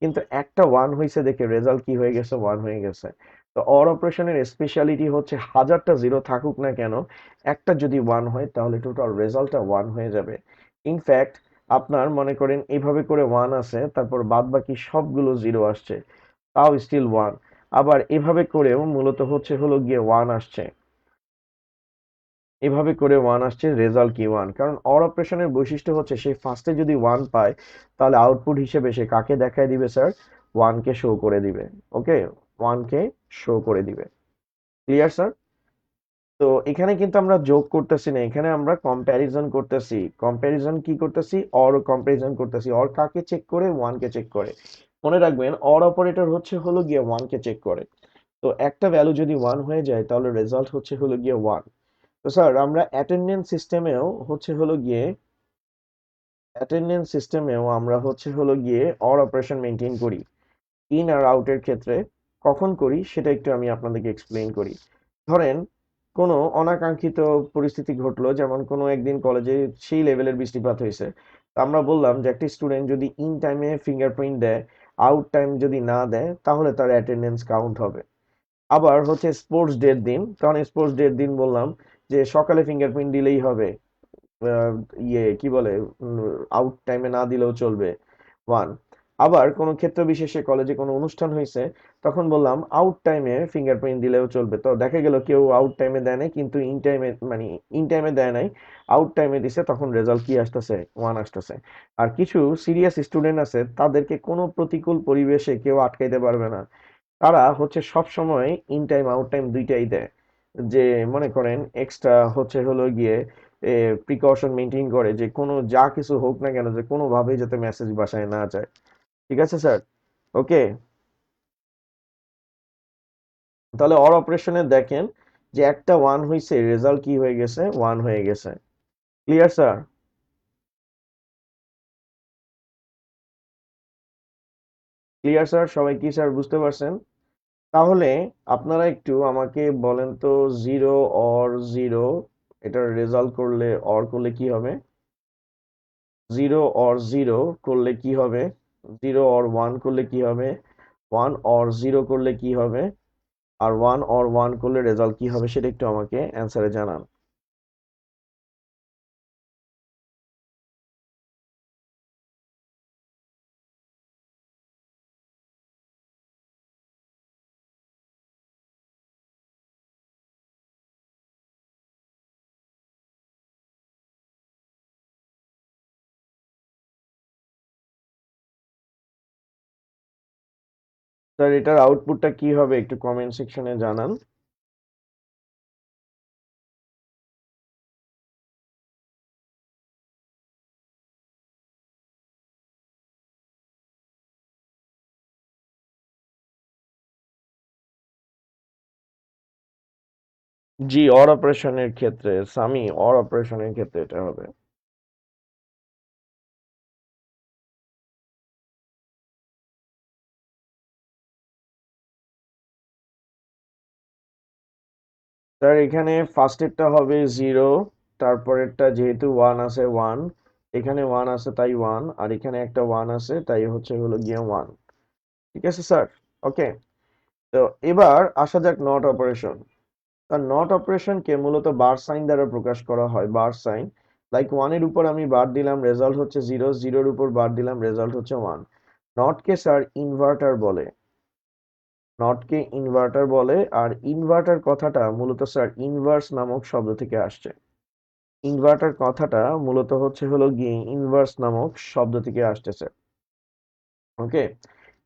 কিন্তু একটা 1 হয়েছে দেখে রেজাল্ট কি হয়ে গেছে, 1 হয়ে গেছে। তো অর অপারেশনের স্পেশালিটি হচ্ছে হাজারটা জিরো থাকুক না কেন, একটা যদি 1 হয় তাহলে টোটাল রেজাল্টটা 1 হয়ে যাবে। ইনফ্যাক্ট আপনার মনে করেন এইভাবে করে 1 আছে, তারপর বাদ বাকি সবগুলো জিরো আসছে, তাও স্টিল 1। আবার এভাবে করেও মূলত হচ্ছে হলো গিয়ে 1 আসছে, এভাবে করে 1 আসছে, রেজাল্ট কি 1। কারণ অর অপারেশনের বৈশিষ্ট্য হচ্ছে সেই ফার্স্টে যদি 1 পায়, তাহলে আউটপুট হিসেবে সে কাকে দেখায় দিবে স্যার, 1 কে শো করে দিবে। ওকে, 1 কে শো করে দিবে। Clear sir? তো এখানে কিন্তু আমরা যোগ করতেছি না, এখানে আমরা কম্প্যারিজন করতেছি। কম্প্যারিজন কি করতেছি, অর কম্প্যারিজন করতেছি। অর কাকে চেক করে, 1 কে চেক করে। মনে রাখবেন অর অপারেটর হচ্ছে হলো গিয়ে 1 কে চেক করে। তো একটা ভ্যালু যদি 1 হয়ে যায় তাহলে রেজাল্ট হচ্ছে হলো গিয়ে 1। তো স্যার আমরা অ্যাটেন্ডেন্স সিস্টেমেও আমরা হচ্ছে হলো গিয়ে অর অপারেশন মেনটেন করি। ইন আর আউটের ক্ষেত্রে কখন করি সেটা একটু আমি আপনাদেরকে এক্সপ্লেইন করি। ধরেন কোনো অনাকাঙ্ক্ষিত পরিস্থিতি ঘটলো, যেমন কোনো একদিন কলেজে সেই লেভেলের বৃষ্টিপাত হয়েছে। তো আমরা বললাম যে একটা স্টুডেন্ট যদি ইন টাইমে ফিঙ্গারপ্রিন্ট দেয়, আউট টাইম যদি না দেয়, তাহলে তার অ্যাটেন্ডেন্স কাউন্ট হবে। আবার হচ্ছে স্পোর্টস ডের দিন, তখন স্পোর্টস ডের দিন বললাম যে সকালে ফিঙ্গারপ্রিন্ট দিলেই হবে, আহ, কি বলে, আউট টাইমে না দিলেও চলবে, 1। আবার কোনো ক্ষেত্র বিশেষে কলেজে কোনো অনুষ্ঠান হয়েছে, তখন বললাম আউট টাইমে ফিঙ্গারপ্রিন্ট দিলেও চলবে। তো দেখা গেল কেউ আউট টাইমে দেয় নাই, কিন্তু ইন টাইমে, মানে ইন টাইমে দেয় নাই, আউট টাইমে দিছে, তখন রেজাল্ট কি আসতেছে, 1 আসতেছে। আর কিছু সিরিয়াস স্টুডেন্ট আছে, তাদেরকে কোনো প্রতিকূল পরিবেশে কেউ আটকাইতে পারবে না, তারা হচ্ছে সব সময় ইন টাইম আউট টাইম দুইটাই দেয়। যে মনে করেন এক্সট্রা হচ্ছে হলো গিয়ে প্রিকশন মেনটেন করে যে কোনো যা কিছু হোক না কেন, যে কোনোভাবেই যাতে মেসেজ বাসায় না যায়। ঠিক আছে স্যার? ওকে, তাহলে অর অপারেশনে দেখেন যে একটা 1 হয়েছে, রেজাল্ট কি হয়ে গেছে, 1 হয়ে গেছে। Clear sir? ক্লিয়ার স্যার, সবাই কি স্যার বুঝতে পারছেন? তাহলে আপনারা একটু আমাকে বলেন তো, 0 অর 0 এটার রেজাল্ট করলে, অর করলে কি হবে? 0 অর 0 করলে কি হবে? 0 অর 1 করলে কি হবে? 1 অর 0 করলে কি হবে? আর 1 অর 1 করলে রেজাল্ট কি হবে সেটা একটু আমাকে অ্যান্সারে জানান। স্যার এটার আউটপুটটা কি হবে একটু কমেন্ট সেকশনে জানান। জি, অর অপারেশনের ক্ষেত্রে সামি, অর অপারেশনের ক্ষেত্রে এটা হবে। স্যার এখানে ফার্স্টেরটা হবে 0, তারপরেরটা যেহেতু 1 আছে 1, এখানে 1 আছে তাই 1, আর এখানে একটা 1 আছে তাই হলো গিয়ে 1। ঠিক আছে স্যার? ওকে। তো এবার আসা যাক নট অপারেশন। তার নট অপারেশনকে মূলত বার সাইন দ্বারা প্রকাশ করা হয়, বার সাইন। লাইক 1 এর উপর আমি বার দিলাম, রেজাল্ট হচ্ছে 0, 0 এর উপর বার দিলাম, রেজাল্ট হচ্ছে 1। নটকে স্যার ইনভার্টার বলে, নটকে ইনভার্টার বলে। আর ইনভার্টার কথাটা মূলত স্যার ইনভার্স নামক শব্দ থেকে আসছে। ইনভার্টার কথাটা মূলত হলো গিয়ে ইনভার্স নামক শব্দ থেকে আসতেছে। ওকে।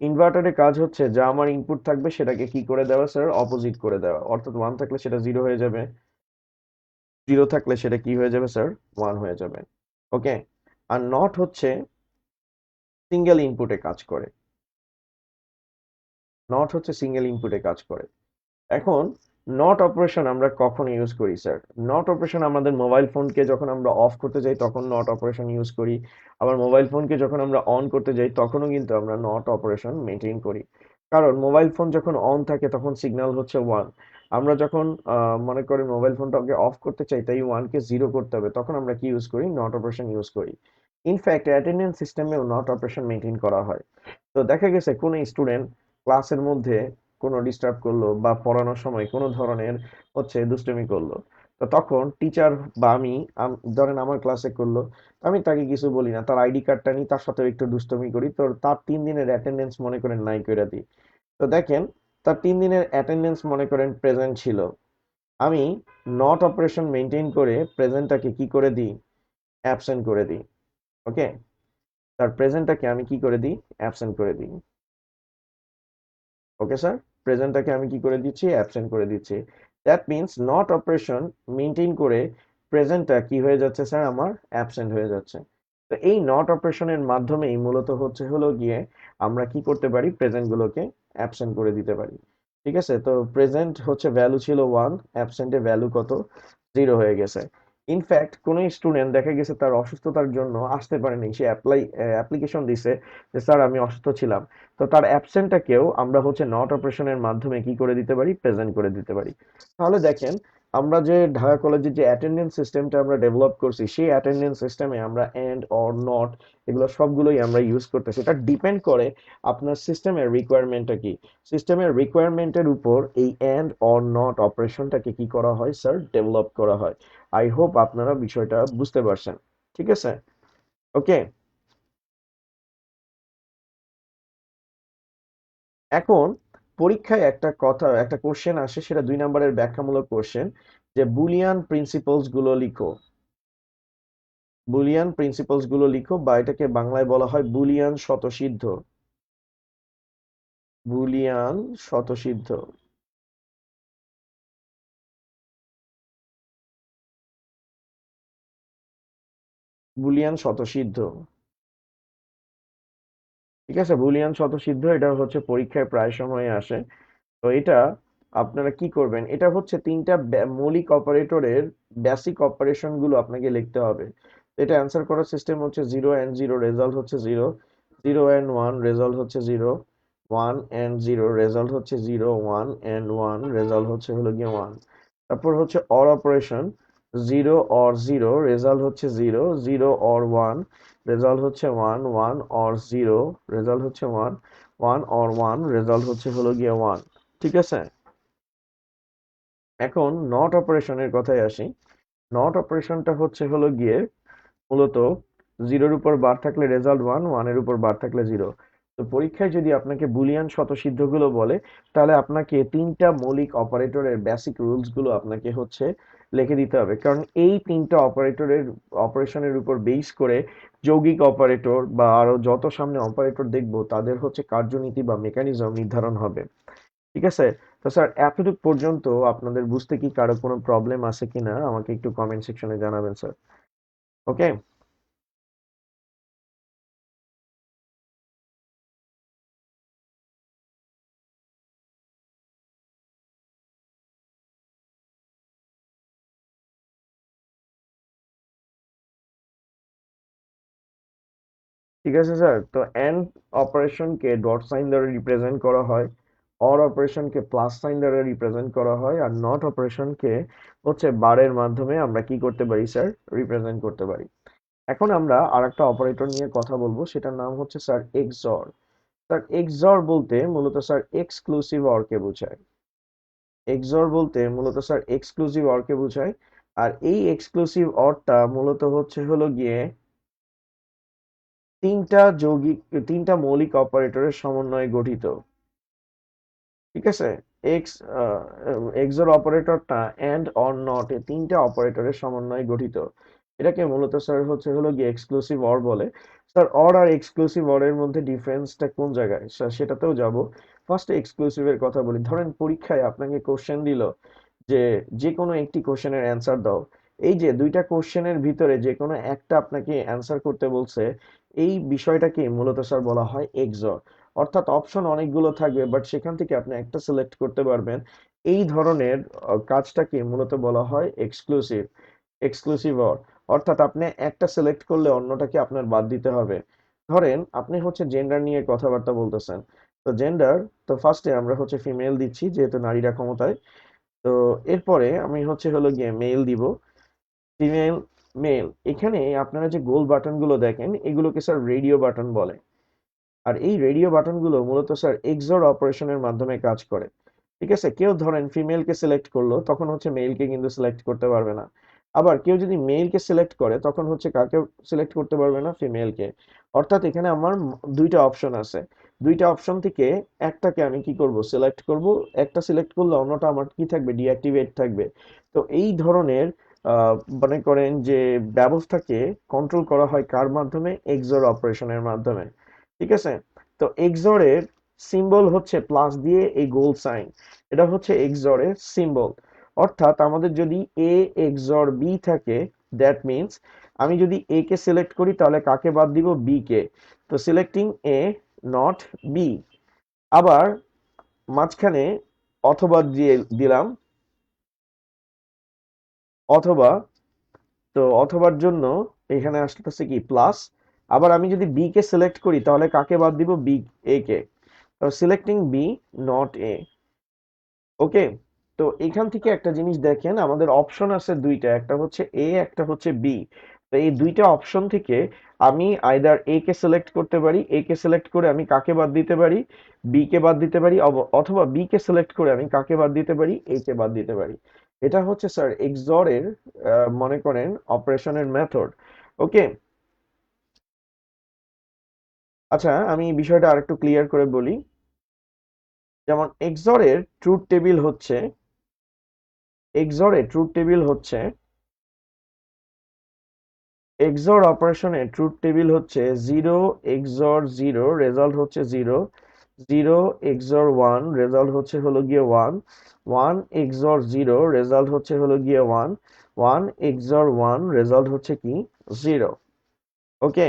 ইনভার্টারের কাজ হচ্ছে যা আমার ইনপুট থাকবে সেটাকে কি করে দেওয়া স্যার, অপোজিট করে দেওয়া। অর্থাৎ 1 থাকলে সেটা 0 হয়ে যাবে, 0 থাকলে সেটা কি হয়ে যাবে স্যার, 1 হয়ে যাবে। ওকে। আর নট হচ্ছে সিঙ্গেল ইনপুটে কাজ করে, নট হচ্ছে সিঙ্গেল ইনপুটে কাজ করে। এখন নট অপারেশন আমরা কখন ইউজ করি স্যার? নট অপারেশন আমাদের মোবাইল ফোনকে যখন আমরা অফ করতে যাই তখন নট অপারেশন ইউজ করি। আবার মোবাইল ফোনকে যখন আমরা অন করতে যাই তখনও কিন্তু আমরা নট অপারেশন মেনটেন করি। কারণ মোবাইল ফোন যখন অন থাকে তখন সিগন্যাল হচ্ছে 1। আমরা যখন মনে করি মোবাইল ফোনটাকে অফ করতে চাই, তাই 1 কে 0 করতে হবে, তখন আমরা কি ইউজ করি, নট অপারেশন ইউজ করি। ইনফ্যাক্ট অ্যাটেন্ডেন্স সিস্টেমেও নট অপারেশন মেনটেন করা হয়। তো দেখা গেছে কোনো স্টুডেন্ট ক্লাসের মধ্যে কোনো ডিস্টার্ব করলো বা পড়ানোর সময় কোনো ধরনের দুষ্টুমি করলো, তো তখন টিচার বা আমি, ধরেন আমার ক্লাসে করলো, তো আমি তাকে কিছু বলি না, তার আইডি কার্ডটা নিই, তার সাথে একটু দুষ্টুমি করি, তো তার 3 দিনের অ্যাটেন্ডেন্স মনে করেন নাই করে দিই। তো দেখেন, তার 3 দিনের অ্যাটেন্ডেন্স মনে করেন প্রেজেন্ট ছিল, আমি নট অপারেশন মেনটেন করে প্রেজেন্টটাকে কি করে দিই, অ্যাবসেন্ট করে দিই। ওকে। তার প্রেজেন্টটাকে আমি কি করে দিই, অ্যাবসেন্ট করে দিই। ওকে স্যার, প্রেজেন্টটাকে আমি কি করে দিচ্ছি, অ্যাবসেন্ট করে দিচ্ছি। That means not operation maintain করে প্রেজেন্টটা কি হয়ে যাচ্ছে স্যার, আমার অ্যাবসেন্ট হয়ে যাচ্ছে। তো এই নট অপারেশনের মাধ্যমেই মূলত হলো গিয়ে আমরা কি করতে পারি, প্রেজেন্ট গুলোকে অ্যাবসেন্ট করে দিতে পারি। ঠিক আছে, তো প্রেজেন্ট হচ্ছে ভ্যালু ছিল 1, অ্যাবসেন্টে ভ্যালু কত, 0 হয়ে গেছে। ইনফ্যাক্ট কোন স্টুডেন্ট দেখা গেছে তার অসুস্থতার জন্য আসতে পারেনি, সে অ্যাপ্লিকেশন দিছে যে স্যার আমি অসুস্থ ছিলাম, তো তার অ্যাবসেন্টটাকেও আমরা নট অপারেশনের মাধ্যমে কি করে দিতে পারি, প্রেজেন্ট করে দিতে পারি। তাহলে দেখেন, আমরা যে ঢাকা কলেজের যে অ্যাটেন্ডেন্স সিস্টেমটা আমরা ডেভেলপ করছি, সেই অ্যাটেন্ডেন্স সিস্টেমে আমরা এন্ড অর নট এগুলো সবগুলোই আমরা ইউজ করতেছি। এটা ডিপেন্ড করে আপনার সিস্টেমের রিকোয়ারমেন্টটা কি। সিস্টেমের রিকোয়ারমেন্টের উপর এই এন্ড অর নট অপারেশনটাকে কি করা হয় স্যার, ডেভেলপ করা হয়। আই হোপ আপনারা বিষয়টা বুঝতে পারছেন। ঠিক আছে। ওকে। এখন পরীক্ষায় একটা কোশ্চেন আসে, সেটা 2 নম্বরের ব্যাখ্যামূলক কোশ্চেন, যে বুলিয়ান প্রিন্সিপলস গুলো লিখো। বুলিয়ান প্রিন্সিপলস গুলো লিখো, বা এটাকে বাংলায় বলা হয় বুলিয়ান স্বতঃসিদ্ধ। বুলিয়ান স্বতঃসিদ্ধ। বুলিয়ান স্বতঃসিদ্ধ। ঠিক আছে, বুলিয়ান স্বতঃসিদ্ধ, এটা পরীক্ষায় প্রায় সময় আসে। তো এটা আপনারা কি করবেন, এটা 3টা মৌলিক অপারেটরের বেসিক অপারেশন গুলো আপনাকে লিখতে হবে। তো এটা অ্যান্সার করার সিস্টেম হচ্ছে 0 and 0 রেজাল্ট হচ্ছে 0, 0 and 1 রেজাল্ট হচ্ছে 0, 1 and 0 রেজাল্ট হচ্ছে 0, 1 and 1 রেজাল্ট হলো গিয়ে 1। তারপর অর অপারেশন, 0 or 0 রেজাল্ট হচ্ছে 0, 0 or 1 রেজাল্ট হচ্ছে 1, 1 or 0 রেজাল্ট হচ্ছে 1, 1 or 1 রেজাল্ট হলো গিয়ে 1। ঠিক আছে। এখন নট অপারেশনের কথায় আসি। নট অপারেশনটা হলো গিয়ে মূলত 0-এর উপর বার থাকলে রেজাল্ট 1, 1-এর উপর বার থাকলে 0। তো পরীক্ষায় যদি আপনাকে বুলিয়ান স্বতঃসিদ্ধগুলো বলে, তাহলে আপনাকে 3টা মৌলিক অপারেটরের বেসিক রুলস গুলো আপনাকে লিখে দিতে হবে, কারণ এই তিনটা অপারেশনের উপর বেস করে যৌগিক অপারেটর বা আরো যত সামনে অপারেটর দেখবো তাদের হচ্ছে কার্যনীতি বা মেকানিজম নির্ধারণ হবে। ঠিক আছে? তো স্যার এতটুকু পর্যন্ত আপনাদের বুঝতে কি কারো কোনো প্রবলেম আছে কিনা আমাকে একটু কমেন্ট সেকশনে জানাবেন স্যার। ওকে। ঠিক আছে স্যার, তো এন্ড অপারেশনকে ডট সাইন দ্বারা রিপ্রেজেন্ট করা হয়, অর অপারেশনকে প্লাস সাইন দ্বারা রিপ্রেজেন্ট করা হয়, আর নট অপারেশনকে হচ্ছে বারের মাধ্যমে আমরা কি করতে পারি স্যার, রিপ্রেজেন্ট করতে পারি। এখন আমরা আর একটা অপারেটর নিয়ে কথা বলবো, সেটার নাম হচ্ছে স্যার এক্সঅর। স্যার এক্সঅর বলতে মূলত স্যার এক্সক্লুসিভ অরকে বোঝায়। এক্সঅর বলতে মূলত স্যার এক্সক্লুসিভ অরকে বোঝায়। আর এই এক্সক্লুসিভ অরটা মূলত হচ্ছে হলো গিয়ে তিনটা যৌগিক তিনটা মৌলিক অপারেটরের সমন্বয়ে গঠিত। ঠিক আছে? এক্স এক্সর অপারেটরটা এন্ড অর নট এই তিনটা অপারেটরের সমন্বয়ে গঠিত। এটাকে মূলত স্যার হচ্ছে হলো গিয়ে এক্সক্লুসিভ অর বলে। স্যার অর আর এক্সক্লুসিভ অর এর মধ্যে ডিফারেন্সটা কোন জায়গায় স্যার সেটাতেও যাব। ফার্স্টে এক্সক্লুসিভ এর কথা বলি। ধরেন পরীক্ষায় আপনাকে কোশ্চেন দিল যে যে কোনো একটি কোশ্চেনের অ্যান্সার দাও। এই যে দুইটা কোশ্চেনের ভিতরে যে কোনো একটা আপনাকে অ্যান্সার করতে বলছে, এই বিষয়টাকে মূলত স্যার বলা হয় এক্সর। অর্থাৎ অপশন অনেকগুলো থাকবে বাট সেখান থেকে আপনি একটা সিলেক্ট করতে পারবেন। এই ধরনের কাজটাকে মূলত বলা হয় এক্সক্লুসিভ এক্সক্লুসিভ অর। অর্থাৎ আপনি একটা সিলেক্ট করলে অন্যটাকে আপনার বাদ দিতে হবে। ধরেন আপনি হচ্ছে জেন্ডার নিয়ে কথাবার্তা বলতেছেন, তো জেন্ডার, তো ফার্স্টে আমরা হচ্ছে ফিমেল দিচ্ছি যেহেতু নারীরা ক্ষমতায়। তো এরপরে আমি হচ্ছে হলো গিয়ে মেল দিব, ফিমেল, মেল। এখানে আপনারা যে গোল বাটনগুলো দেখেন এগুলোকে স্যার রেডিও বাটন বলে। আর এই রেডিও বাটনগুলো মূলত স্যার এক্সর অপারেশনের মাধ্যমে কাজ করে। ঠিক আছে? কেউ ধরেন ফিমেলকে সিলেক্ট করলো তখন হচ্ছে মেলকে কিন্তু সিলেক্ট করতে পারবে না। আবার কেউ যদি মেলকে সিলেক্ট করে তখন হচ্ছে কাকে সিলেক্ট করতে পারবে না, ফিমেলকে। অর্থাৎ এখানে আমার দুইটা অপশন আছে, দুইটা অপশন থেকে একটাকে আমি কি করব, সিলেক্ট করব। একটা সিলেক্ট করলে অন্যটা আমার কি থাকবে, ডিঅ্যাক্টিভেট থাকবে। তো এই ধরনের আহ, মনে করেন যে ব্যবস্থাকে কন্ট্রোল করা হয় কার মাধ্যমে, এক্সর অপারেশনের মাধ্যমে। ঠিক আছে? তো এক্সরের সিম্বল হচ্ছে প্লাস দিয়ে এই গোল সাইন, এটা হচ্ছে এক্সরের সিম্বল। অর্থাৎ আমাদের যদি এ এক্সর বি থাকে, দ্যাট মিন্স আমি যদি এ কে সিলেক্ট করি তাহলে কাকে বাদ দিব, বি কে। তো সিলেক্টিং এ নট বি। আবার মাঝখানে অথবা দিয়ে দিলাম, অথবা, তো অথবার জন্য এখানে আসতেছে কি প্লাস। আবার আমি যদি বি কে সিলেক্ট করি তাহলে কাকে বাদ দিব, বি, এ কে। Selecting B not A. Okay. তো এখান থেকে একটা জিনিস দেখেন, আমাদের অপশন আছে দুইটা, একটা হচ্ছে এ, একটা হচ্ছে বি। তো এই দুইটা অপশন থেকে আমি আইদার এ কে সিলেক্ট করতে পারি, এ কে সিলেক্ট করে আমি কাকে বাদ দিতে পারি, বি কে বাদ দিতে পারি, অথবা বি কে সিলেক্ট করে আমি কাকে বাদ দিতে পারি, এ কে বাদ দিতে পারি। এটা হচ্ছে স্যার এক্সর এর মনে করেন অপারেশনের মেথড। ওকে। আচ্ছা আমি বিষয়টা আরেকটু ক্লিয়ার করে বলি। যেমন এক্সর এর ট্রুথ টেবিল হচ্ছে, এক্সর এর ট্রুথ টেবিল হচ্ছে এক্সর অপারেশনে ট্রুথ টেবিল হচ্ছে 0 এক্সর 0 রেজাল্ট হচ্ছে 0, 0 এক্সর 1 রেজাল্ট হচ্ছে হলো গিয়ে 1, 1 এক্সর 0 রেজাল্ট হচ্ছে হলো গিয়ে 1, 1 এক্সর 1 রেজাল্ট হচ্ছে কি 0। ওকে।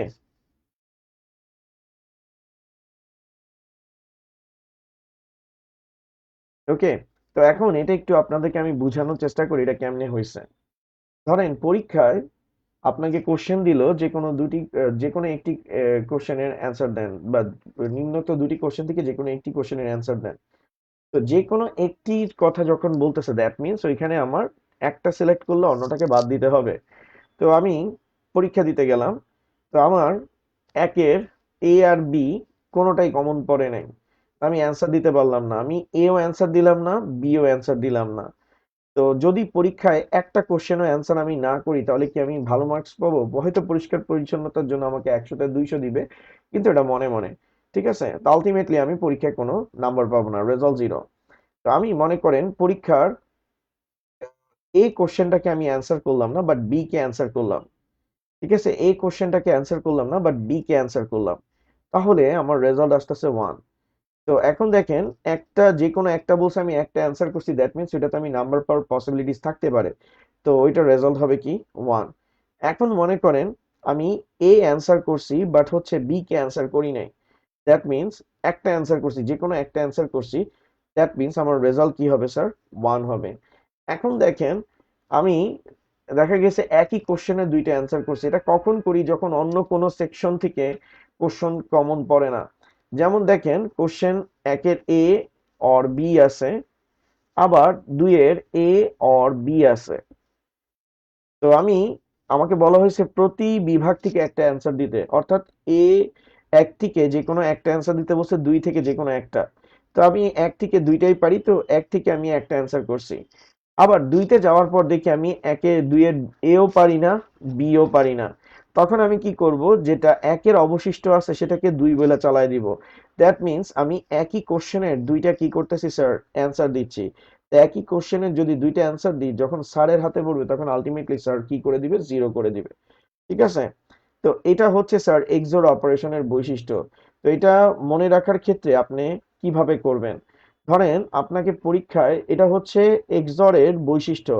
ওকে। তো এখন এটা একটু আপনাদেরকে আমি বোঝানোর চেষ্টা করি এটা কেমনে হয়েছে। ধরেন পরীক্ষায় আপনাকে কোশ্চেন দিল যে কোনো দুটি যে কোনো একটি কোশ্চেনের অ্যান্সার দেন, বা নিম্নোক্ত দুটি কোশ্চেন থেকে যে কোনো একটি কোশ্চেনের অ্যান্সার দেন। তো যে কোনো একটির কথা যখন বলতেছে দ্যাট মিনস ওইখানে আমার একটা সিলেক্ট করলে অন্যটাকে বাদ দিতে হবে। তো আমি পরীক্ষা দিতে গেলাম, তো আমার একের এ আর বি কোনোটাই কমন পড়ে নাই। আমি অ্যান্সার দিতে পারলাম না, আমি এও অ্যান্সার দিলাম না, বিও অ্যান্সার দিলাম না। তো যদি পরীক্ষায় একটা কোশ্চেনও অ্যান্সার আমি না করি তাহলে কি আমি ভালো মার্কস পাবো? হয়তো পরিষ্কার পরিচ্ছন্নতার জন্য আমাকে 100তে 200 দিবে, কিন্তু এটা মনে মনে। ঠিক আছে? তো আলটিমেটলি আমি পরীক্ষায় কোনো নাম্বার পাবো না, রেজাল্ট জিরো। তো আমি মনে করেন পরীক্ষার এই কোশ্চেনটাকে আমি অ্যান্সার করলাম না, বাট বি কে অ্যান্সার করলাম। ঠিক আছে, এই কোশ্চেনটাকে অ্যান্সার করলাম না, বাট বি কে অ্যান্সার করলাম, তাহলে আমার রেজাল্ট আসতেছে 1। তো এখন দেখেন, একটা যে কোনো একটা বলছে আমি একটা অ্যান্সার করছি, দ্যাট মিনস এটাতে আমি নাম্বার পাওয়ার পসিবিলিটিস থাকতে পারে। তো ওইটার রেজাল্ট হবে কি 1। এখন মনে করেন আমি এ অ্যান্সার করছি, বাট হচ্ছে বি কে অ্যান্সার করি নাই, দ্যাট মিনস একটা অ্যান্সার করছি, যে কোনো একটা অ্যান্সার করছি, দ্যাট মিনস আমার রেজাল্ট কি হবে স্যার? 1 হবে। এখন দেখেন, আমি দেখা গেছে একই কোশ্চেনের দুইটা অ্যান্সার করছি। এটা কখন করি? যখন অন্য কোনো সেকশন থেকে কোশ্চেন কমন পড়ে না। যেমন দেখেন, কোশ্চেন একের এ অর বি আছে, আবার দুইয়ের এ অর বি আছে। তো আমাকে বলা হয়েছে প্রতি বিভাগ থেকে একটা অ্যান্সার দিতে, অর্থাৎ এ এক থেকে যে কোনো একটা অ্যান্সার দিতে বলছে, দুই থেকে যে কোনো একটা। তো আমি এক থেকে দুইটাই পারি, তো এক থেকে আমি একটা অ্যান্সার করছি। আবার দুইতে যাওয়ার পর দেখি আমি একে দুইয়ের এও পারি না, বিও পারি না। তখন আমি কি করব? যেটা একের অবশিষ্ট আছে সেটাকে দুই বলে চালাই দিব। দ্যাট মিন্স আমি একই কোশ্চেনের দুইটা কি করতেছি স্যার? অ্যান্সার দিচ্ছি। তো একই কোশ্চেনের যদি দুইটা অ্যান্সার দিই, যখন স্যারের হাতে পড়বে তখন আলটিমেটলি স্যার কি করে দিবে? জিরো করে দিবে। ঠিক আছে? তো এটা হচ্ছে স্যার এক্সোর অপারেশনের বৈশিষ্ট্য। তো এটা মনে রাখার ক্ষেত্রে আপনি কিভাবে করবেন? ধরেন আপনাকে পরীক্ষায়, এটা হচ্ছে এক্সর এর বৈশিষ্ট্য।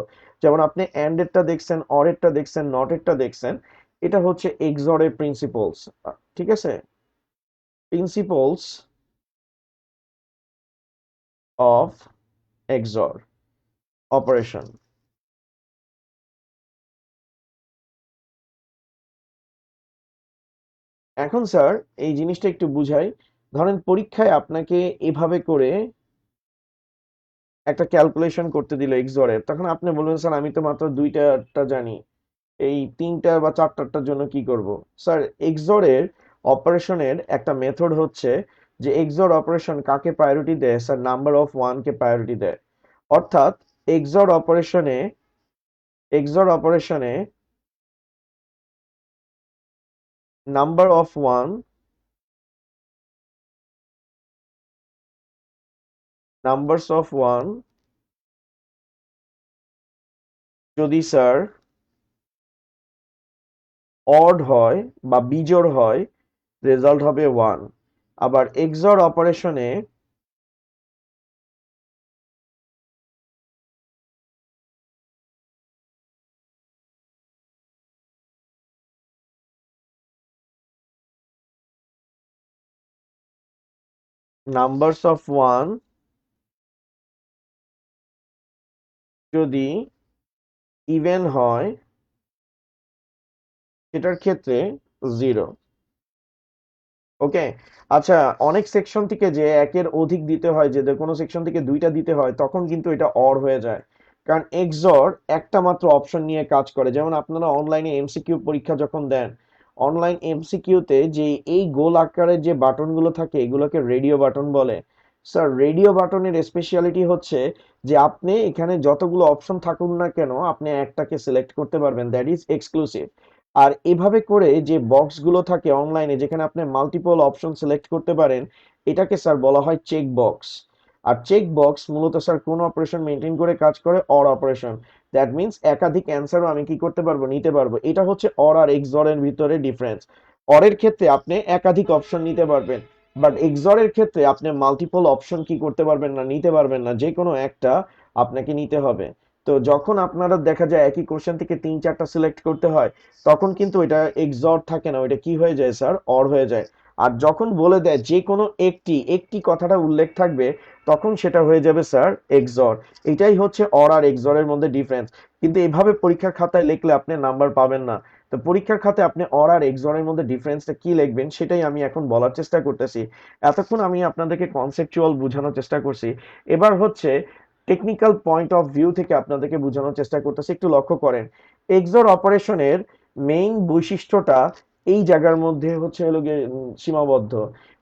যেমন আপনি এন্ড এরটা দেখছেন, অর এরটা দেখছেন, নট এরটা দেখছেন, এটা হচ্ছে এক্সর এর প্রিন্সিপলস। ঠিক আছে, প্রিন্সিপলস অফ এক্সর অপারেশন। এখন স্যার এই জিনিসটা একটু বুঝাই। ধরেন পরীক্ষায় আপনাকে এভাবে করে একটা ক্যালকুলেশন করতে দিল এক্সর এর, তখন আপনি বলবেন স্যার আমি তো মাত্র দুইটা জানি, এই তিনটা বা চারটার জন্য কি করব? স্যার এক্সর এর অপারেশনের একটা মেথড হচ্ছে যে এক্সর অপারেশন কাকে প্রায়োরিটি দেয়? Sir number of one K priority দেয়। অর্থাৎ এক্সর অপারেশনে এক্সর অপারেশনে number of one, numbers of one যদি স্যার অড হয় বা বিজোড় হয়, রেজাল্ট হবে 1। আবার এক্সর অপারেশনে নাম্বারস অফ ওয়ান যদি ইভেন হয়, সেটার ক্ষেত্রে 0। ওকে। আচ্ছা, অনেক সেকশন থেকে যে একের অধিক দিতে হয়, যে কোনো সেকশন থেকে দুইটা দিতে হয়, তখন কিন্তু এটা অর হয়ে যায়। কারণ এক্সর একটা মাত্র অপশন নিয়ে কাজ করে। যেমন আপনারা অনলাইনে এমসিকিউ পরীক্ষা যখন দেন, অনলাইন এমসিকিউতে যে এই গোল আকারের যে বাটনগুলো থাকে, এগুলোকে রেডিও বাটন বলে। স্যার রেডিও বাটনের স্পেশালিটি হচ্ছে যে আপনি এখানে যতগুলো অপশন থাকুন না কেন, আপনি একটাকে সিলেক্ট করতে পারবেন, দ্যাট ইজ এক্সক্লুসিভ। আর এভাবে করে যে বক্সগুলো থাকে অনলাইনে, যেখানে আপনি মাল্টিপল অপশন সিলেক্ট করতে পারেন, এটাকে স্যার বলা হয় চেক বক্স। আর চেক বক্স মূলত স্যার কোন অপারেশন মেনটেন করে কাজ করে? Or operation. দ্যাট মিন্স একাধিক অ্যান্সারও আমি কি করতে পারবো? নিতে পারবো। এটা হচ্ছে অর আর এক্সর এর ভিতরে ডিফারেন্স। অরের ক্ষেত্রে আপনি একাধিক অপশন নিতে পারবেন, বাট এক্সর এর ক্ষেত্রে আপনি মাল্টিপল অপশন কি করতে পারবেন না? নিতে পারবেন না, যে কোনো একটা আপনাকে নিতে হবে। তো যখন আপনারা দেখা যায় একই কোশ্চেন থেকে তিন চারটা সিলেক্ট করতে হয়, তখন কিন্তু এটা এক্সর থাকে না, ওইটা কি হয়ে যায় স্যার? অর হয়ে যায়। আর যখন বলে দেয় যে কোনো একটি একটি কথাটা উল্লেখ থাকবে, তখন সেটা হয়ে যাবে স্যার এক্সর। এটাই হচ্ছে অর আর এক্সর এর মধ্যে ডিফারেন্স। কিন্তু এভাবে পরীক্ষার খাতায় লিখলে আপনি নাম্বার পাবেন না। তো পরীক্ষার খাতায় আপনি অর আর এক্সর এর মধ্যে ডিফারেন্সটা কি লিখবেন, সেটাই আমি এখন বলার চেষ্টা করতেছি। এতক্ষণ আমি আপনাদেরকে কনসেপচুয়াল বোঝানোর চেষ্টা করছি। এবার হচ্ছে টেকনিক্যাল পয়েন্ট অফ ভিউ থেকে আপনাদেরকে বোঝানোর চেষ্টা করতেছি। একটু লক্ষ্য করেন, এক্সর অপারেশনের মেইন বৈশিষ্ট্যটা এই জায়গার মধ্যে হচ্ছে হলো গিয়ে সীমাবদ্ধ,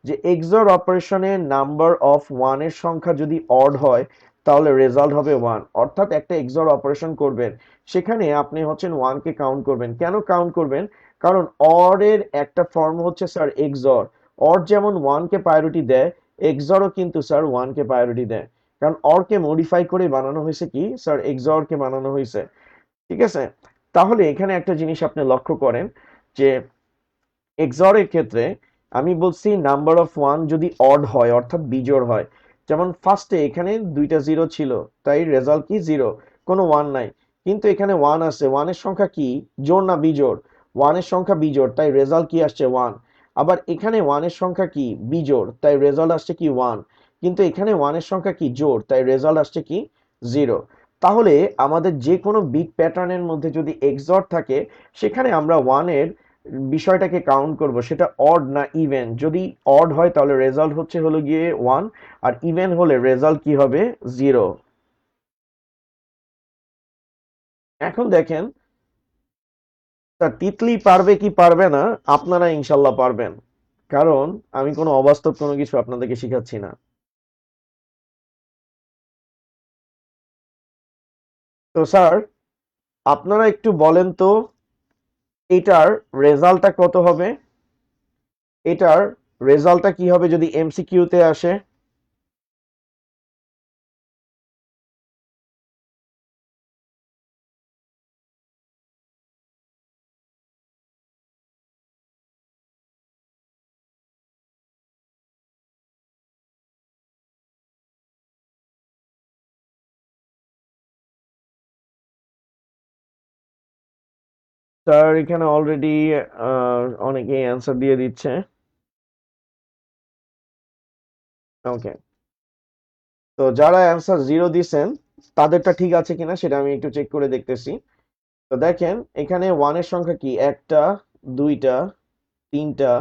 যে এক্সর অপারেশনে নাম্বার অফ ওয়ানের সংখ্যা যদি অড হয়, তাহলে রেজাল্ট হবে 1। অর্থাৎ একটা এক্সর অপারেশন করবেন, সেখানে আপনি হচ্ছেন 1 কে কাউন্ট করবেন। কেন কাউন্ট করবেন? কারণ অড এর একটা ফর্ম হচ্ছে স্যার এক্সর। অড যেমন 1 কে প্রায়োরিটি দেয়, এক্সরও কিন্তু স্যার 1 কে প্রায়োরিটি দেয়। কারণ অর কে মডিফাই করে বানানো হয়েছে কি স্যার, এক্সর কে বানানো হয়েছে। ঠিক আছে, তাহলে এখানে একটা জিনিস আপনি লক্ষ্য করেন যে এক্সর এর ক্ষেত্রে আমি বলছি নাম্বার অফ ওয়ান যদি অড হয় অর্থাৎ বিজোড় হয়, যেমন ফার্স্টে এখানে দুইটা জিরো ছিল, তাই রেজাল্ট কি জিরো, কোনো ওয়ান নাই। কিন্তু এখানে ওয়ান আছে, ওয়ানের সংখ্যা কি, জোড় না বিজোড়, ওয়ানের সংখ্যা বিজোড়, তাই রেজাল্ট কি আসছে ওয়ান। আবার এখানে ওয়ানের সংখ্যা কি বিজোড়, তাই রেজাল্ট আসছে কি ওয়ান। কিন্তু এখানে ওয়ানের সংখ্যা কি জোড়, তাই রেজাল্ট আসছে কি জিরো। তাহলে আমাদের যে কোনো বিট প্যাটার্নের মধ্যে যদি এক্সর থাকে, সেখানে আমরা ওয়ানের বিষয়টাকে কাউন্ট করব, সেটা অড না ইভেন। যদি অড হয় তাহলে রেজাল্ট হচ্ছে হলো গিয়ে ওয়ান, আর ইভেন হলে রেজাল্ট কি হবে জিরো। এখন দেখেন তা তিতলি পারবে কি পারবে না, আপনারা ইনশাল্লাহ পারবেন, কারণ আমি কোনো অবাস্তব কোনো কিছু আপনাদেরকে শিখাচ্ছি না। তো স্যার আপনারা একটু বলেন তো এটার রেজাল্টটা কত হবে, এটার রেজাল্টটা কি হবে যদি এমসিকিউতে আসে। স্যার এখানে অলরেডি অনেকেই অ্যান্সার দিয়ে দিচ্ছে। ওকে, তো যারা অ্যান্সার জিরো দিছেন তাদেরটা ঠিক আছে কিনা সেটা আমি একটু চেক করে দেখতেছি। তো দেখেন এখানে ওয়ানের সংখ্যা কি, একটা, দুইটা, তিনটা,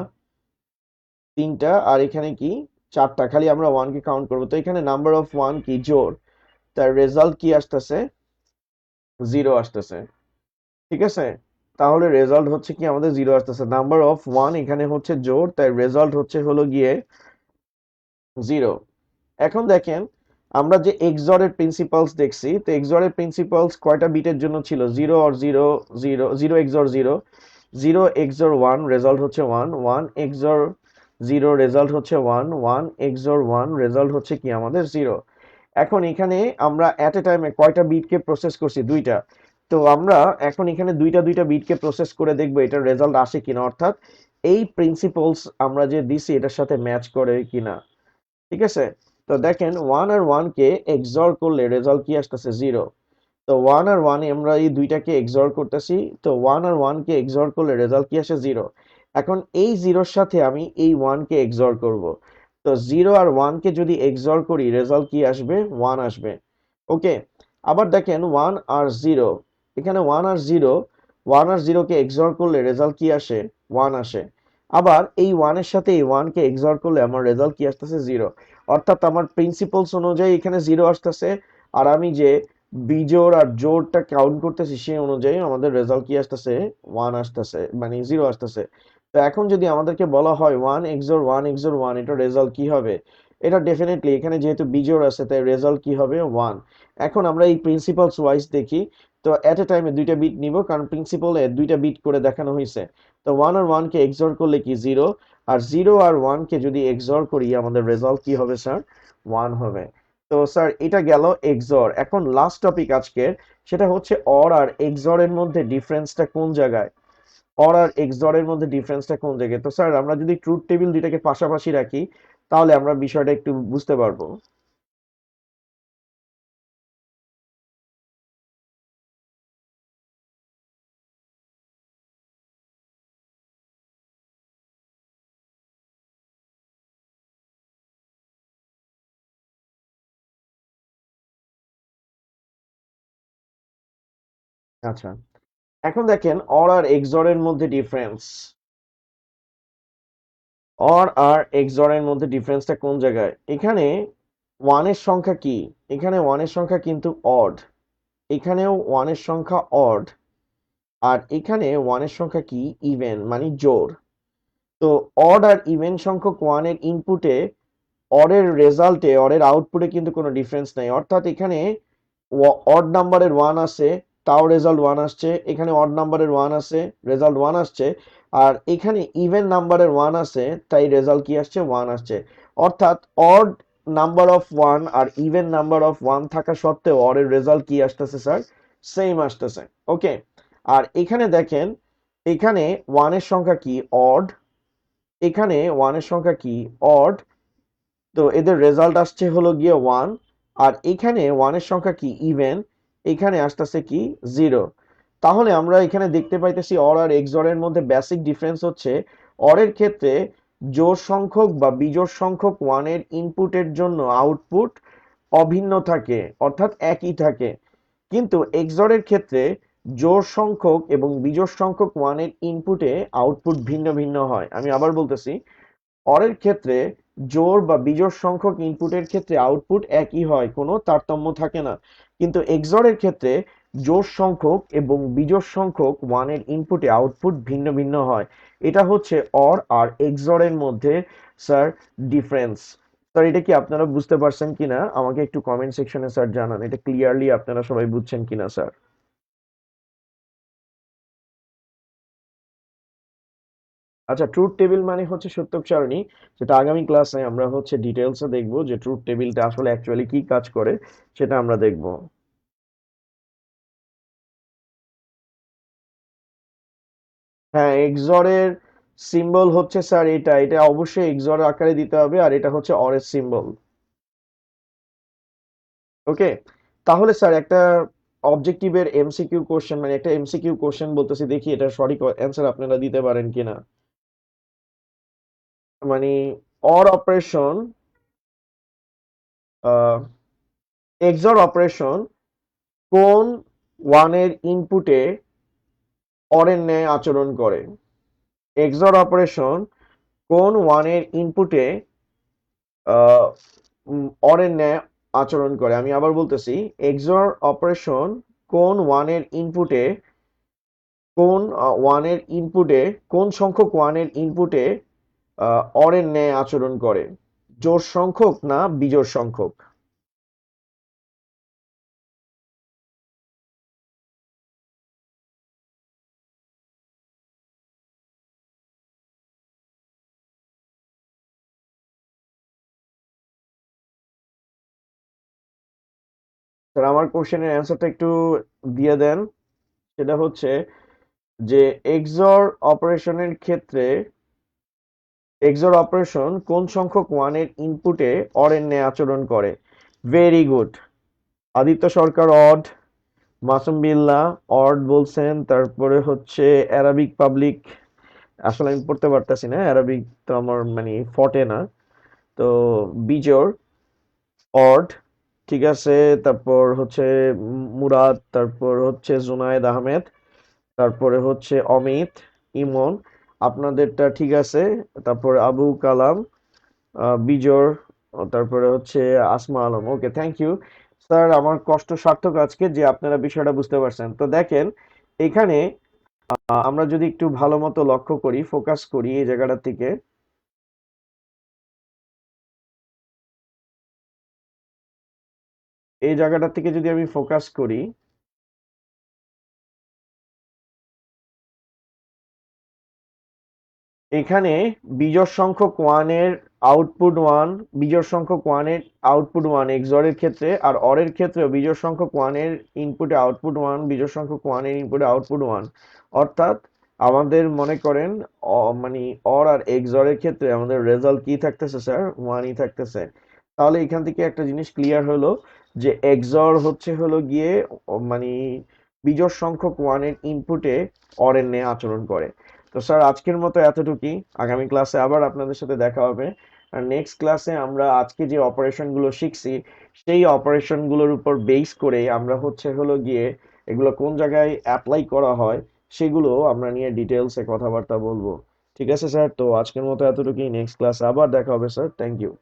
তিনটা, আর এখানে কি চারটা, খালি আমরা ওয়ান কে কাউন্ট করবো। তো এখানে নাম্বার অফ ওয়ান কি জোড়, তার রেজাল্ট কি আসতেছে জিরো আসতেছে। ঠিক আছে, তাহলে রেজাল্ট হচ্ছে কি আমাদের জিরো আসতেছে, নাম্বার অফ ওয়ান এখানে হচ্ছে জোড়, তাই রেজাল্ট হচ্ছে হলো গিয়ে জিরো। এখন দেখেন আমরা যে এক্সর এর প্রিন্সিপালস দেখছি, তো এক্সর এর প্রিন্সিপালস কয়টা বিটের জন্য ছিল, জিরো আর zero, zero zero xor zero, zero xor one result হচ্ছে one, one xor zero result হচ্ছে one, one xor one result হচ্ছে কি আমাদের জিরো। এখন এখানে আমরা অ্যাট এ টাইমে কয়টা বিটকে প্রসেস করছি, দুইটা। তো আমরা এখন এখানে দুইটা দুইটা বিটকে প্রসেস করে দেখবো এটার রেজাল্ট আসে কিনা, অর্থাৎ এই প্রিন্সিপালস আমরা যে দিছি এটার সাথে ম্যাচ করে কিনা। ঠিক আছে, তো দেখেন ওয়ান আর ওয়ান কে এক্সর করলে রেজাল্ট কি আসতেছে জিরো। তো ওয়ান আর ওয়ান আমরা এই দুইটাকে এক্সর করতেছি, তো ওয়ান আর ওয়ান কে এক্সর করলে রেজাল্ট কি আসে জিরো। এখন এই জিরোর সাথে আমি এই ওয়ান কে এক্সর করব, তো জিরো আর ওয়ান কে যদি এক্সর করি রেজাল্ট কি আসবে ওয়ান আসবে। ওকে, আবার দেখেন ওয়ান আর জিরো, এখানে ওয়ান আর জিরো, ওয়ান আর জিরো কে এক্সর করলে রেজাল্ট কি আসে ওয়ান আসে। আবার এই ওয়ানের সাথে এই ওয়ান কে এক্সর করলে আমার রেজাল্ট কি আসতেছে জিরো। অর্থাৎ আমার প্রিন্সিপালস অনুযায়ী এখানে জিরো আসতেছে, আর আমি যে বিজোড় আর জোড়টা কাউন্ট করতেছি সেই অনুযায়ী আমাদের রেজাল্ট কি আসতেছে ওয়ান আসতেছে, মানে জিরো আসতেছে। তো এখন যদি আমাদেরকে বলা হয় one xor one xor one, এটা রেজাল্ট কি হবে, এটা ডেফিনেটলি এখানে যেহেতু বিজোড় আছে তাই রেজাল্ট কি হবে ওয়ান। এখন আমরা এই প্রিন্সিপালস ওয়াইজ দেখি, তো এট এ টাইমে দুইটা বিট নিব কারণ প্রিন্সিপালে দুইটা বিট করে দেখানো হয়েছে। তো ওয়ান আর ওয়ান কে এক্সর করলে কি জিরো, আর জিরো আর ওয়ান কে যদি এক্সর করি আমাদের রেজাল্ট কি হবে স্যার ওয়ান হবে। তো স্যার এটা গেল এক্সর। এখন লাস্ট টপিক আজকের, সেটা হচ্ছে অর আর এক্সর এর মধ্যে ডিফারেন্সটা কোন জায়গায়, অর আর এক্সর এর মধ্যে ডিফারেন্সটা কোন জায়গায়। তো স্যার আমরা যদি ট্রুথ টেবিল দুইটাকে পাশাপাশি রাখি তাহলে আমরা বিষয়টা একটু বুঝতে পারবো। আচ্ছা, এখন দেখেন অর আর এক্সর এর মধ্যে ডিফারেন্স, অর আর এক্সর এর মধ্যে ডিফারেন্সটা কোন জায়গায়। এখানে ওয়ানের সংখ্যা কি, এখানে ওয়ানের সংখ্যা কিন্তু অড, এখানেও ওয়ানের সংখ্যা অড, আর এখানে ওয়ানের সংখ্যা কি ইভেন মানে জোড়। তো অড আর ইভেন সংখ্যক ওয়ানের ইনপুটে অরের রেজাল্টে অরের আউটপুটে কিন্তু কোনো ডিফারেন্স নাই, অর্থাৎ এখানে অড নাম্বারের ওয়ান আছে তাও রেজাল্ট ওয়ান আসছে, এখানে অড নাম্বারের ওয়ান আছে রেজাল্ট ওয়ান আসছে, আর এখানে ইভেন নাম্বারের ওয়ান আছে তাই রেজাল্ট কি আসছে ওয়ান আসছে। অর্থাৎ অড নাম্বার অফ ওয়ান আর ইভেন নাম্বার অফ ওয়ান থাকা সত্ত্বেও অর এর রেজাল্ট কি আসতেছে স্যার? সেম আসতেছে। ওকে, আর এখানে দেখেন, এখানে ওয়ানের সংখ্যা কি? অড। এখানে ওয়ানের সংখ্যা কি? অড। তো এদের রেজাল্ট আসছে হলো গিয়ে ওয়ান। আর এখানে ওয়ানের সংখ্যা কি? ইভেন। এখানে আসতেছে কি? জিরো। তাহলে আমরা এখানে দেখতে পাইতেছি অর আর এক্সঅর এর মধ্যে বেসিক ডিফারেন্স হচ্ছে, অরের ক্ষেত্রে জোড় সংখ্যক বা বিজোড় সংখ্যক ওয়ানের ইনপুটের জন্য আউটপুট অভিন্ন থাকে, অর্থাৎ একই থাকে। কিন্তু এক্সঅর এর ক্ষেত্রে জোড় সংখ্যক এবং বিজোড় সংখ্যক ওয়ানের ইনপুটে আউটপুট ভিন্ন ভিন্ন হয়। আমি আবার বলতেছি, অরের ক্ষেত্রে জোড় বা বিজোড় সংখ্যক ইনপুটের ক্ষেত্রে আউটপুট একই হয়, কোনো তারতম্য থাকে না। কিন্তু এক্সঅর এর ক্ষেত্রে জোড় সংখ্যক এবং বিজোড় সংখ্যক ওয়ানের ইনপুটে আউটপুট ভিন্ন ভিন্ন হয়। এটা হচ্ছে অর আর এক্সঅর এর মধ্যে স্যার ডিফারেন্স। স্যার এটা কি আপনারা বুঝতে পারছেন কিনা আমাকে একটু কমেন্ট সেকশনে স্যার জানান, এটা ক্লিয়ারলি আপনারা সবাই বুঝছেন কিনা স্যার? আচ্ছা, ট্রুথ টেবিল মানে হচ্ছে সত্যক সারণী, যেটা আগামী ক্লাসে আমরা হচ্ছে ডিটেলসে দেখব যে ট্রুথ টেবিলটা আসলে অ্যাকচুয়ালি কি কাজ করে, সেটা আমরা দেখব। হ্যাঁ, এক্সঅরের সিম্বল হচ্ছে স্যার এটা, এটা অবশ্যই এক্সঅর আকারে দিতে হবে, আর এটা হচ্ছে অরের সিম্বল। ওকে, তাহলে স্যার একটা অবজেক্টিভের এমসিকিউ কোশ্চেন, মানে একটা এমসিকিউ কোশ্চেন বলতেছি, দেখি এটা সঠিক অ্যান্সার আপনারা দিতে পারেন কিনা। মানে অর অপারেশন, এক্সঅর অপারেশন কোন ওয়ানের ইনপুটে অরের ন্যায় আচরণ করে? এক্সঅর অপারেশন কোন ওয়ানের ইনপুটে অরের ন্যায় আচরণ করে? আমি আবার বলতেছি, এক্সঅর অপারেশন কোন ওয়ানের ইনপুটে, কোন ওয়ানের ইনপুটে, কোন সংখ্যক ওয়ানের ইনপুটে অরের ন্যায় আচরণ করে? জোড় সংখ্যক না বিজোড় সংখ্যক? স্যার আমার কোশ্চেনের অ্যান্সারটা একটু দিয়ে দেন। সেটা হচ্ছে যে এক্সঅর অপারেশনের ক্ষেত্রে এক্সঅর অপারেশন কোন সংখ্যক ওয়ানের ইনপুটে অরের ন্যায় আচরণ করে? Very good. Aditya Sarkar odd, Masum Billah odd বলছেন, তারপরে হচ্ছে অ্যারাবিক পাবলিক, আসলে আমি পড়তে পারতেছি না অ্যারাবিক, তো আমার মানে ফটে না, তো বিজোর, অড, ঠিক আছে। তারপর হচ্ছে মুরাদ, তারপর হচ্ছে জুনায়েদ আহমেদ, তারপরে হচ্ছে অমিত, ইমন, আপনাদেরটা ঠিক আছে। তারপর আবু কালাম, বিজোর, তারপরে হচ্ছে আসমা আলম। ওকে, থ্যাংক ইউ স্যার, আমার কষ্ট সার্থক আজকে যে আপনারা বিষয়টা বুঝতে পারছেন। তো দেখেন, এখানে আমরা যদি একটু ভালো মতো লক্ষ্য করি, ফোকাস করি এই জায়গাটা থেকে, এই জায়গাটা থেকে যদি আমি ফোকাস করি, এখানে বিজোড় সংখ্যক ওয়ানের আউটপুট ওয়ান, বিজোড় সংখ্যক ওয়ানের আউটপুট ওয়ান এক্সঅর এর ক্ষেত্রে, আর অরের ক্ষেত্রেও বিজোড় সংখ্যক ওয়ানের ইনপুটে আউটপুট ওয়ান, বিজোড় সংখ্যক ওয়ানের ইনপুটে আউটপুট ওয়ান। অর্থাৎ আমাদের মনে করেন মানে অর আর এক্সঅর এর ক্ষেত্রে আমাদের রেজাল্ট কি থাকতেছে স্যার? ওয়ানই থাকতেছে। তাহলে এখান থেকে একটা জিনিস ক্লিয়ার হলো যে এক্সঅর হচ্ছে হলো গিয়ে মানে বিজোড় সংখ্যক ওয়ানের ইনপুটে অরের ন্যায় আচরণ করে। তো স্যার আজকের মতো এতটুকুই, আগামী ক্লাসে আবার আপনাদের সাথে দেখা হবে। আর নেক্সট ক্লাসে আমরা আজকে যে অপারেশনগুলো শিখছি, সেই অপারেশনগুলোর উপর বেস করে আমরা হচ্ছে হলো গিয়ে এগুলো কোন জায়গায় অ্যাপ্লাই করা হয় সেগুলো আমরা নিয়ে ডিটেলসে কথাবার্তা বলবো। ঠিক আছে স্যার, তো আজকের মতো এতটুকুই, নেক্সট ক্লাসে আবার দেখা হবে স্যার, থ্যাংক ইউ।